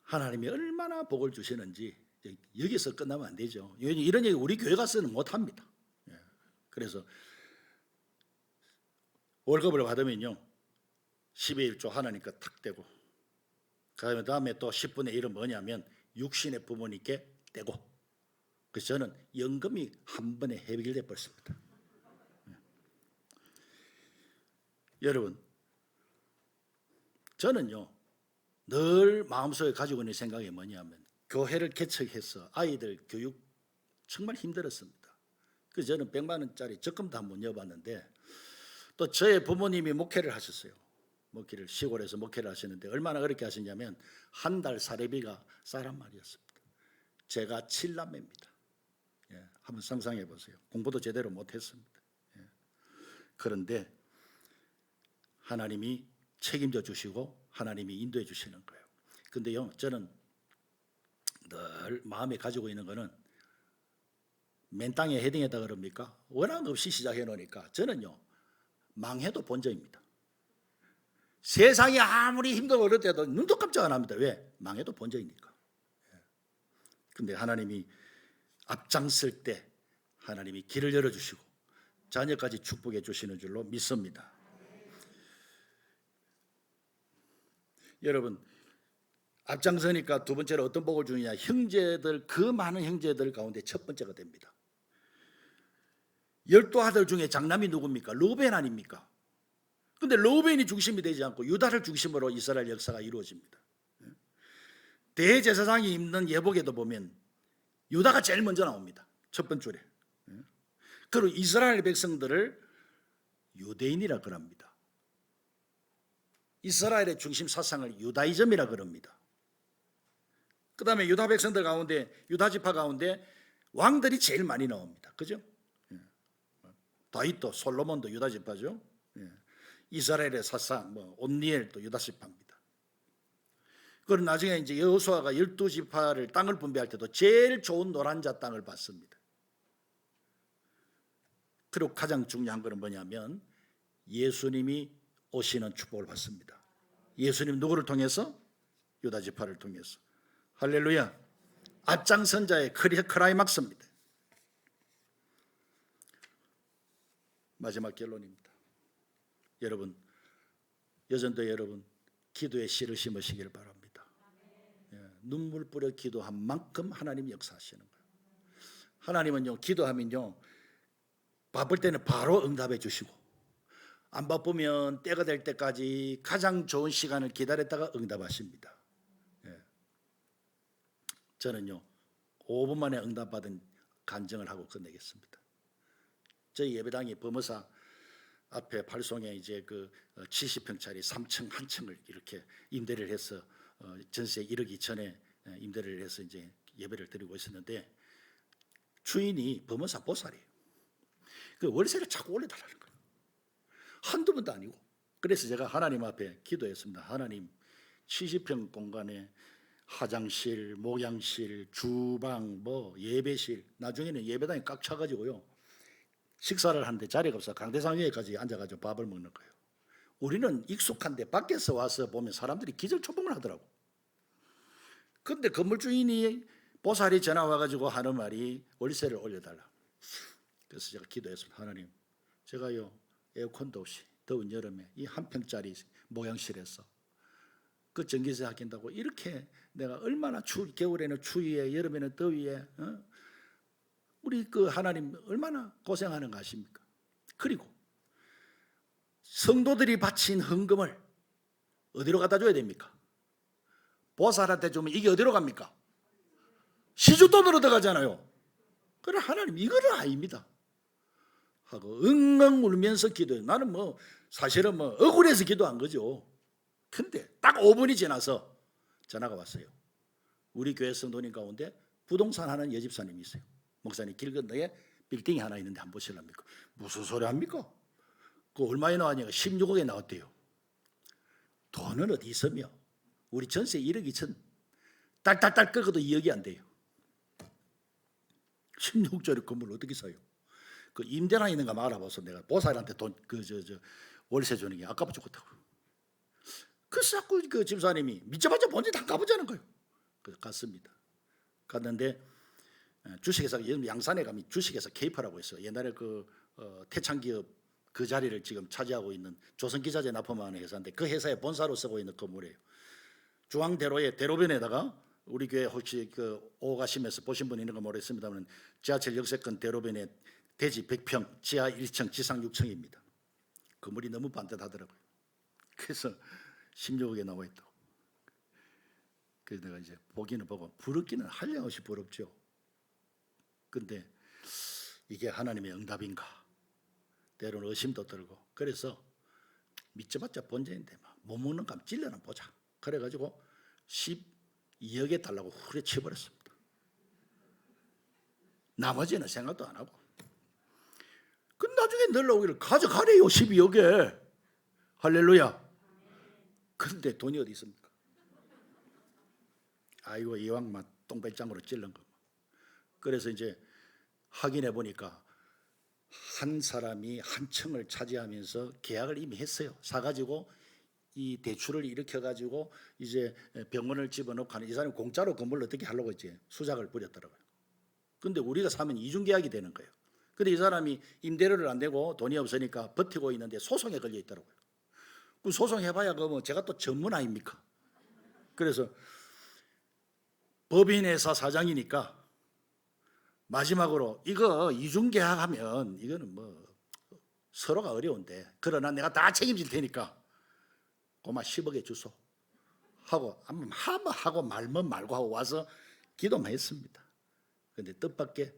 하나님이 얼마나 복을 주시는지 여기서 끝나면 안 되죠. 이런 얘기 우리 교회 가서는 못 합니다. 그래서 월급을 받으면요 10의 1조 하나님께 탁 떼고 다음에 또 10분의 1은 뭐냐면 육신의 부모님께 떼고, 그래서 저는 연금이 한 번에 해결돼 버렸습니다. 여러분, 저는요 늘 마음속에 가지고 있는 생각이 뭐냐면 교회를 개척해서 아이들 교육 정말 힘들었습니다. 그래서 저는 100만 원짜리 적금도 한번 여봤는데, 또 저의 부모님이 목회를 하셨어요. 시골에서 목회를 하시는데 얼마나 어렵게 하셨냐면 한 달 사례비가 싸란 말이었습니다. 제가 7남매입니다. 예, 한번 상상해 보세요. 공부도 제대로 못했습니다. 예. 그런데 하나님이 책임져 주시고 하나님이 인도해 주시는 거예요. 근데요, 저는 늘 마음에 가지고 있는 거는 맨 땅에 헤딩했다 그럽니까? 워낙 없이 시작해 놓으니까 저는요 망해도 본전입니다. 세상이 아무리 힘들고 어릴 때도 눈도 깜짝 안 합니다. 왜? 망해도 본전이니까. 근데 하나님이 앞장설 때 하나님이 길을 열어주시고 자녀까지 축복해 주시는 줄로 믿습니다. 여러분, 앞장서니까 두 번째로 어떤 복을 주느냐, 형제들, 그 많은 형제들 가운데 첫 번째가 됩니다. 12아들 중에 장남이 누굽니까? 르우벤 아닙니까? 근데 르우벤이 중심이 되지 않고 유다를 중심으로 이스라엘 역사가 이루어집니다. 대제사장이 입는 예복에도 보면 유다가 제일 먼저 나옵니다. 첫 번째. 그리고 이스라엘 백성들을 유대인이라 그럽니다. 이스라엘의 중심 사상을 유다이즘이라 그럽니다. 그 다음에 유다 백성들 가운데, 유다 지파 가운데 왕들이 제일 많이 나옵니다. 그죠? 다윗도 솔로몬도 유다 지파죠. 이스라엘의 사상, 온니엘도 유다 지파입니다. 그리고 나중에 이제 여호수아가 12지파를 땅을 분배할 때도 제일 좋은 노란자 땅을 받습니다. 그리고 가장 중요한 것은 뭐냐면 예수님이 오시는 축복을 받습니다. 예수님 누구를 통해서? 유다 지파를 통해서. 할렐루야. 앞장선자의 클라이막스입니다. 마지막 결론입니다. 여러분, 여전도 여러분, 기도의 씨를 심으시길 바랍니다. 눈물 뿌려 기도한 만큼 하나님이 역사하시는 거예요. 하나님은요, 기도하면요, 바쁠 때는 바로 응답해 주시고, 안 바쁘면 때가 될 때까지 가장 좋은 시간을 기다렸다가 응답하십니다. 저는요, 5분 만에 응답받은 간증을 하고 끝내겠습니다. 저희 예배당이 범어사 앞에 팔송에 이제 그 70평짜리 3층 한 층을 이렇게 임대를 해서 전세 1억 2천에 임대를 해서 이제 예배를 드리고 있었는데, 주인이 범어사 보살이에요. 그 월세를 자꾸 올려달라는 거예요. 한두 번도 아니고. 그래서 제가 하나님 앞에 기도했습니다. 하나님, 70평 공간에 화장실, 목양실, 주방, 예배실, 나중에는 예배당이 꽉 차가지고요, 식사를 하는데 자리가 없어 강대상 위에까지 앉아가지고 밥을 먹는 거예요. 우리는 익숙한데 밖에서 와서 보면 사람들이 기절초봉을 하더라고. 근데 건물 주인이 보살이 전화 와가지고 하는 말이 월세를 올려달라. 그래서 제가 기도했습니다. 하나님, 제가요, 에어컨도 없이 더운 여름에 이 한 평짜리 목양실에서 그 전기세 아낀다고 이렇게 내가 얼마나 겨울에는 추위에, 여름에는 더위에, 우리 그 하나님 얼마나 고생하는가 아십니까? 그리고 성도들이 바친 헌금을 어디로 갖다 줘야 됩니까? 보살한테 주면 이게 어디로 갑니까? 시주돈으로 들어가잖아요. 그래, 하나님 이거는 아닙니다 하고 엉엉 울면서 기도해요. 나는 사실은 억울해서 기도한 거죠. 근데 딱 5분이 지나서 전화가 왔어요. 우리 교회 성도님 가운데 부동산 하는 여집사님이 있어요. 목사님, 길 건너에 빌딩이 하나 있는데 한번 보실랍니까? 무슨 소리 합니까? 그 얼마에 나왔냐고 16억에 나왔대요. 돈은 어디 있으며 우리 전세 1억 2천 딸딸딸 끄고도 2억이 안 돼요. 16억짜리 건물 어떻게 사요? 그 임대나 있는가 알아봐서 내가 보살한테 돈 월세 주는 게 아까워 죽겠다고. 그래서 자꾸 그 집사님이 믿자마자 본지 다 가보자는 거예요. 그래서 갔습니다. 갔는데 주식회사, 양산에 가면 주식회사 케이퍼라고 있어요. 옛날에 그 태창기업 그 자리를 지금 차지하고 있는 조선기자재 납품하는 회사인데 그 회사의 본사로 쓰고 있는 건물이에요. 중앙대로의 대로변에다가 우리 교회 혹시 오 가시면서 보신 분 있는 거 모르겠습니다만 지하철 역세권 대로변에 대지 100평, 지하 1층, 지상 6층입니다. 건물이 너무 반듯하더라고요. 그래서 16억에 나와 있다고. 그래서 내가 이제 보기는 보고 부럽기는 한량없이 부럽죠. 근데 이게 하나님의 응답인가? 때로는 의심도 들고. 그래서 믿자마자 번제인데 못 먹는 감 찔러나 보자. 그래가지고 12억에 달라고 후려쳐버렸습니다. 나머지는 생각도 안 하고. 그 나중에 놀러오기를 가져가래요. 12억에. 할렐루야. 그런데 돈이 어디 있습니까? 아이고, 이왕만 똥배짱으로 찔른 거. 그래서 이제 확인해 보니까 한 사람이 한 층을 차지하면서 계약을 이미 했어요. 사가지고 이 대출을 일으켜가지고 이제 병원을 집어넣고 하는, 이 사람이 공짜로 건물을 어떻게 하려고 했지? 수작을 부렸더라고요. 근데 우리가 사면 이중계약이 되는 거예요. 근데 이 사람이 임대료를 안 내고 돈이 없으니까 버티고 있는데 소송에 걸려 있더라고요. 그 소송해봐야 제가 또 전문 아닙니까? 그래서 법인회사 사장이니까 마지막으로 이거 이중계약하면 이거는 서로가 어려운데 그러나 내가 다 책임질 테니까 고마 10억에 주소 하고 한번 하고 말면 말고 하고 와서 기도만 했습니다. 그런데 뜻밖의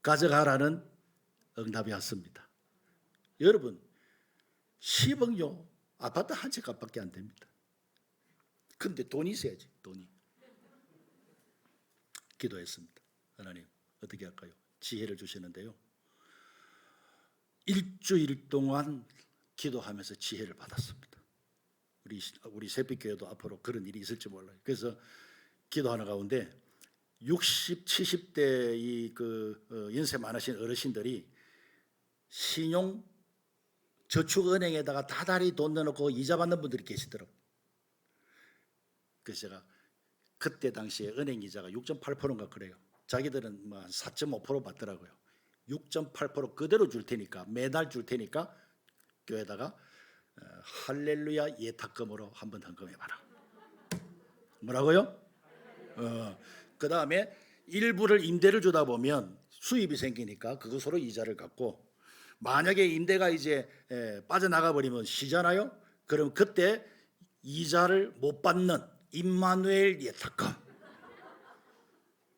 가져가라는 응답이 왔습니다. 여러분 10억요 아파트 한 채 값밖에 안 됩니다. 근데 돈이 있어야지. 돈이. 기도했습니다. 하나님 어떻게 할까요? 지혜를 주시는데요. 일주일 동안 기도하면서 지혜를 받았습니다. 우리 새빛교회도 앞으로 그런 일이 있을지 몰라요. 그래서 기도하는 가운데 60, 70대 연세 많으신 어르신들이 신용 저축은행에다가 다달이 돈 넣어놓고 이자 받는 분들이 계시더라고요. 그래서 제가 그때 당시에 은행 이자가 6.8%인가 그래요. 자기들은 뭐 4.5% 받더라고요. 6.8% 그대로 줄 테니까 매달 줄 테니까 교회에다가 할렐루야 예탁금으로 한번 헌금해봐라. 뭐라고요? 그 다음에 일부를 임대를 주다 보면 수입이 생기니까 그것으로 이자를 갚고 만약에 임대가 이제 빠져나가 버리면 쉬잖아요. 그럼 그때 이자를 못 받는 임마누엘 예탁금.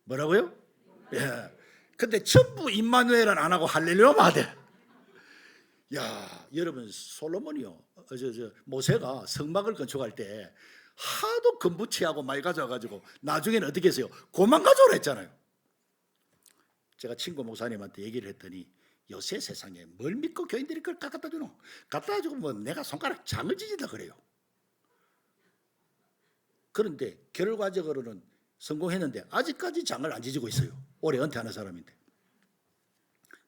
뭐라고요? 예. 근데 전부 임마누엘은 안 하고 할렐루야만 하대. 야, 여러분 솔로몬이요. 모세가 성막을 건축할 때 하도 금부치하고 많이 가져와가지고 나중에는 어떻게 했어요? 고만 가져오라 했잖아요. 제가 친구 목사님한테 얘기를 했더니 요새 세상에 뭘 믿고 교인들이 그걸 갖다 주노? 갖다 주고 뭐 내가 손가락 장을 지진다 그래요. 그런데 결과적으로는 성공했는데 아직까지 장을 안 지지고 있어요. 올해 은퇴하는 사람인데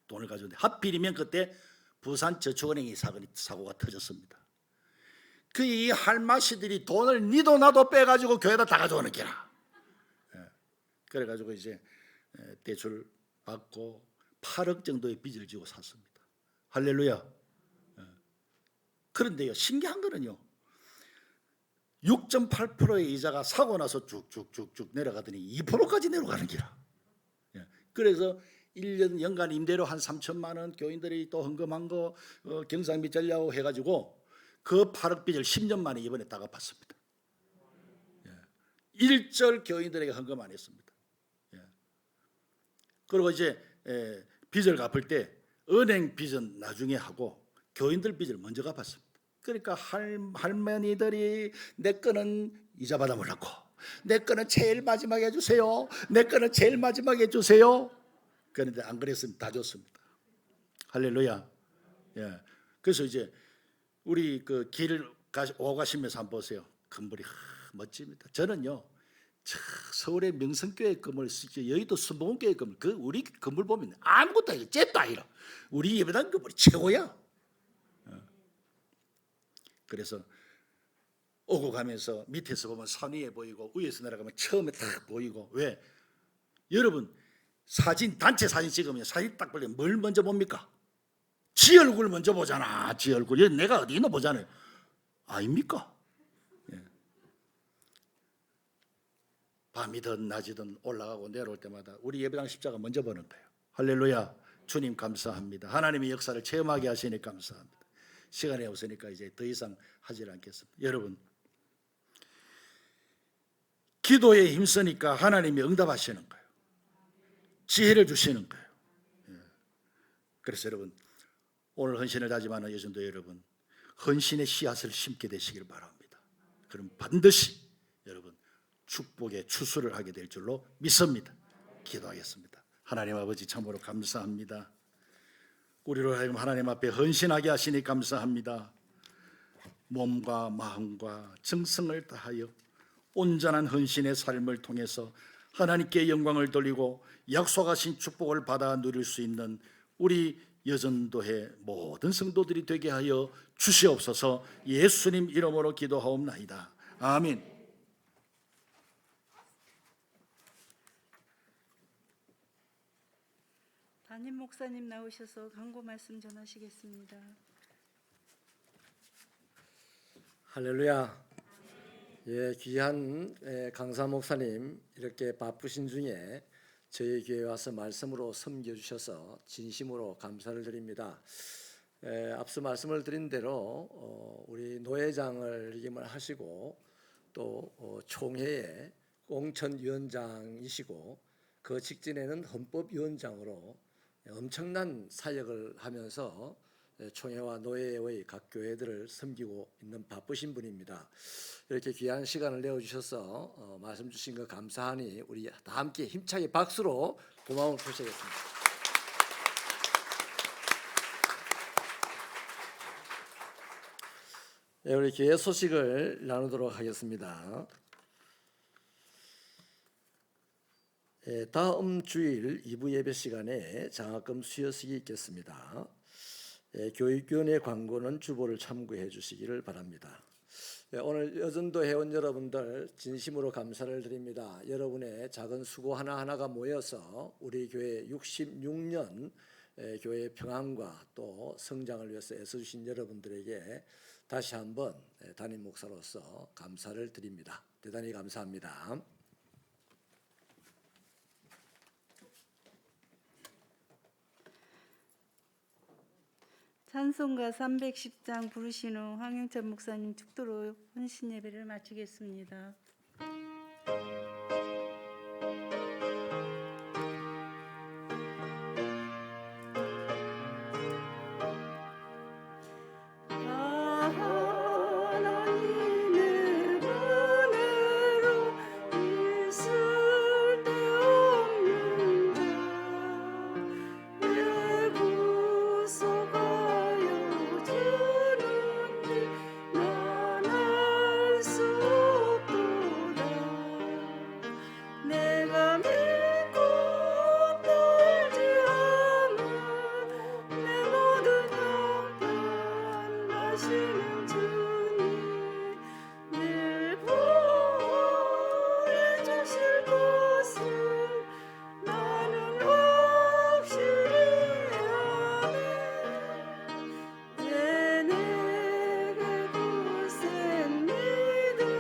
돈을 가져오는데 하필이면 그때 부산 저축은행이 사고가 터졌습니다. 그 이 할마씨들이 돈을 니도 나도 빼가지고 교회에다 다 가져오는 게라. 그래가지고 이제 대출 받고 8억 정도의 빚을 지고 샀습니다. 할렐루야. 그런데요 신기한 거는요 6.8%의 이자가 사고 나서 쭉쭉쭉쭉 내려가더니 2%까지 내려가는 기라. 그래서 1년 연간 임대료 한 3천만 원 교인들이 또 헌금한 거 경상비 전략하고 해가지고 그 8억 빚을 10년 만에 이번에 다 갚았습니다. 1절 교인들에게 헌금 안 했습니다. 그리고 이제 빚을 갚을 때 은행 빚은 나중에 하고 교인들 빚을 먼저 갚았습니다. 그러니까 할머니들이 내 거는 이자 받아 몰랐고 내 거는 제일 마지막에 해주세요. 내 거는 제일 마지막에 해주세요. 그런데 안 그랬으면 다 줬습니다. 할렐루야. 예. 그래서 이제 우리 그 길을 오고 가시면서 한번 보세요. 건물이 멋집니다. 저는요 서울의 명성교회 건물, 여의도 순복음교회 건물, 그 우리 건물 보면 아무것도 아니라 잽도 아니라 우리 예배당 건물이 최고야. 그래서 오고 가면서 밑에서 보면 산 위에 보이고 위에서 내려가면 처음에 딱 보이고. 왜? 여러분 단체 사진 찍으면 사진 딱 보려면 뭘 먼저 봅니까? 지 얼굴 먼저 보잖아. 지 얼굴. 내가 어디 있나 보잖아요. 아닙니까? 밤이든 낮이든 올라가고 내려올 때마다 우리 예배당 십자가 먼저 보는 거예요. 할렐루야. 주님 감사합니다. 하나님의 역사를 체험하게 하시니 감사합니다. 시간이 없으니까 이제 더 이상 하질 않겠습니다. 여러분 기도에 힘쓰니까 하나님이 응답하시는 거예요. 지혜를 주시는 거예요. 그래서 여러분 오늘 헌신을 다짐하는 여전도 여러분 헌신의 씨앗을 심게 되시길 바랍니다. 그럼 반드시 여러분 축복의 추수를 하게 될 줄로 믿습니다. 기도하겠습니다. 하나님 아버지 참으로 감사합니다. 우리로 하여금 하나님 앞에 헌신하게 하시니 감사합니다. 몸과 마음과 정성을 다하여 온전한 헌신의 삶을 통해서 하나님께 영광을 돌리고 약속하신 축복을 받아 누릴 수 있는 우리 여전도의 모든 성도들이 되게 하여 주시옵소서. 예수님 이름으로 기도하옵나이다. 아멘. 담임 목사님 나오셔서 강구 말씀 전하시겠습니다. 할렐루야. 예, 귀한 강사 목사님 이렇게 바쁘신 중에 저희 교회에 와서 말씀으로 섬겨주셔서 진심으로 감사를 드립니다. 앞서 말씀을 드린 대로 우리 노회장을 역임을 하시고 또 총회의 공천위원장이시고 그 직전에는 헌법위원장으로 엄청난 사역을 하면서 총회와 노예의 각 교회들을 섬기고 있는 바쁘신 분입니다. 이렇게 귀한 시간을 내어주셔서 말씀 주신 거 감사하니 우리 다 함께 힘차게 박수로 고마움을 표시하겠습니다. 네, 우리 교회 소식을 나누도록 하겠습니다. 다음 주일 2부 예배 시간에 장학금 수여식이 있겠습니다. 교육위원회 광고는 주보를 참고해 주시기를 바랍니다. 오늘 여전도 회원 여러분들 진심으로 감사를 드립니다. 여러분의 작은 수고 하나하나가 모여서 우리 교회 66년 교회 평안과 또 성장을 위해서 애써주신 여러분들에게 다시 한번 담임 목사로서 감사를 드립니다. 대단히 감사합니다. 찬송가 310장 부르신 후 황영찬 목사님 축도로 헌신 예배를 마치겠습니다. 하나님의 은혜로 있을 데 없는 자 내 구속하여 주는지 난 알 수 없도다. 내가 믿고 떨지 않은 내 모든 형편 하시는 주님 늘 보호해 주실 것을 나는 확실히 아네. 내 내게 굳센 믿음과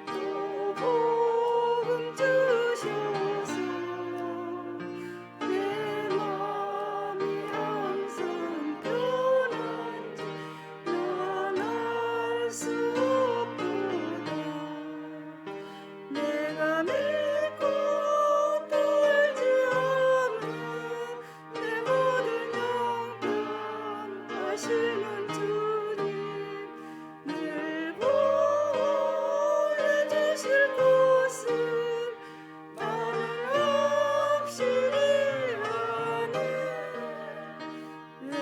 또 복음 주셔서 내 마음이 항상 편한지 난 알 수 없도다. 내가 믿고 떨지 않은 내 모든 형편 하시는 주님 늘 보호해 주실 것을 나는 확실히 아네. 왜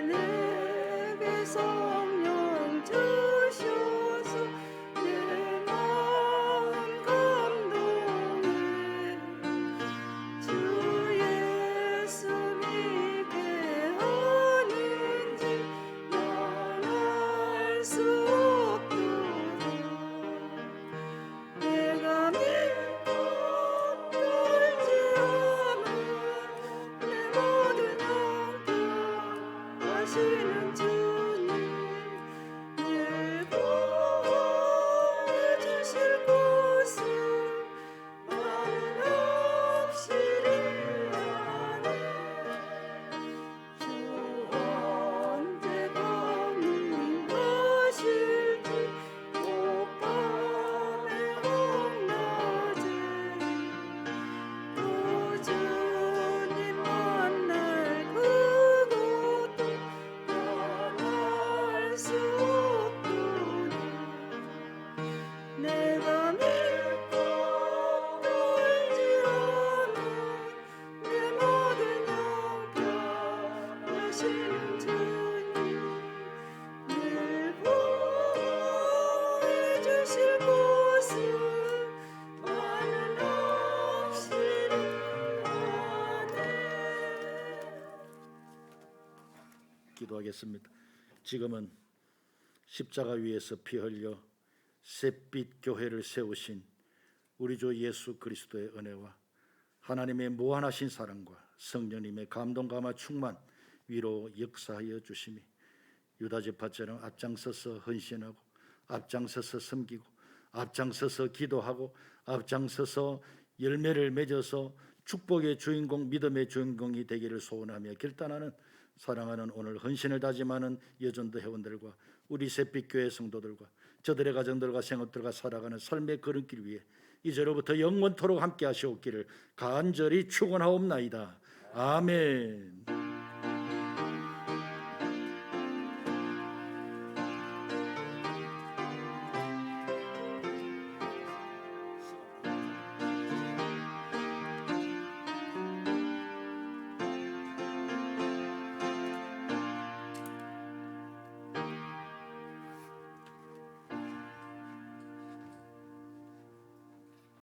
내게 성령 주셔서 내 마음 감동해. 주 예수 믿게 하는지 난 알 수 없도다. 내가 믿고 떨지 않은 내 모든 형편 하시는 주님 늘 보호해 주실 것을 나는 확실히 아네. 주 언제 강림하실지 오밤에 밤낮에 또 주님 만날 그것도 난 알 수 없도다. 내가 믿고 떨지 않은 내 모든 형편 하시는 주님 늘 보호해 주실 것을 나는 확실히 아네. 기도하겠습니다. 지금은 십자가 위에서 피 흘려 셋빛 교회를 세우신 우리 주 예수 그리스도의 은혜와 하나님의 무한하신 사랑과 성령님의 감동 감화 충만 위로 역사하여 주심이 유다 지파처럼 앞장서서 헌신하고 앞장서서 섬기고 앞장서서 기도하고 앞장서서 열매를 맺어서 축복의 주인공 믿음의 주인공이 되기를 소원하며 결단하는 사랑하는 오늘 헌신을 다짐하는 여전도 회원들과 우리 셋빛교회 성도들과 저들의 가정들과 생업들과 살아가는 삶의 걸음길 위에 이제로부터 영원토록 함께 하시옵기를 간절히 축원하옵나이다. 아멘.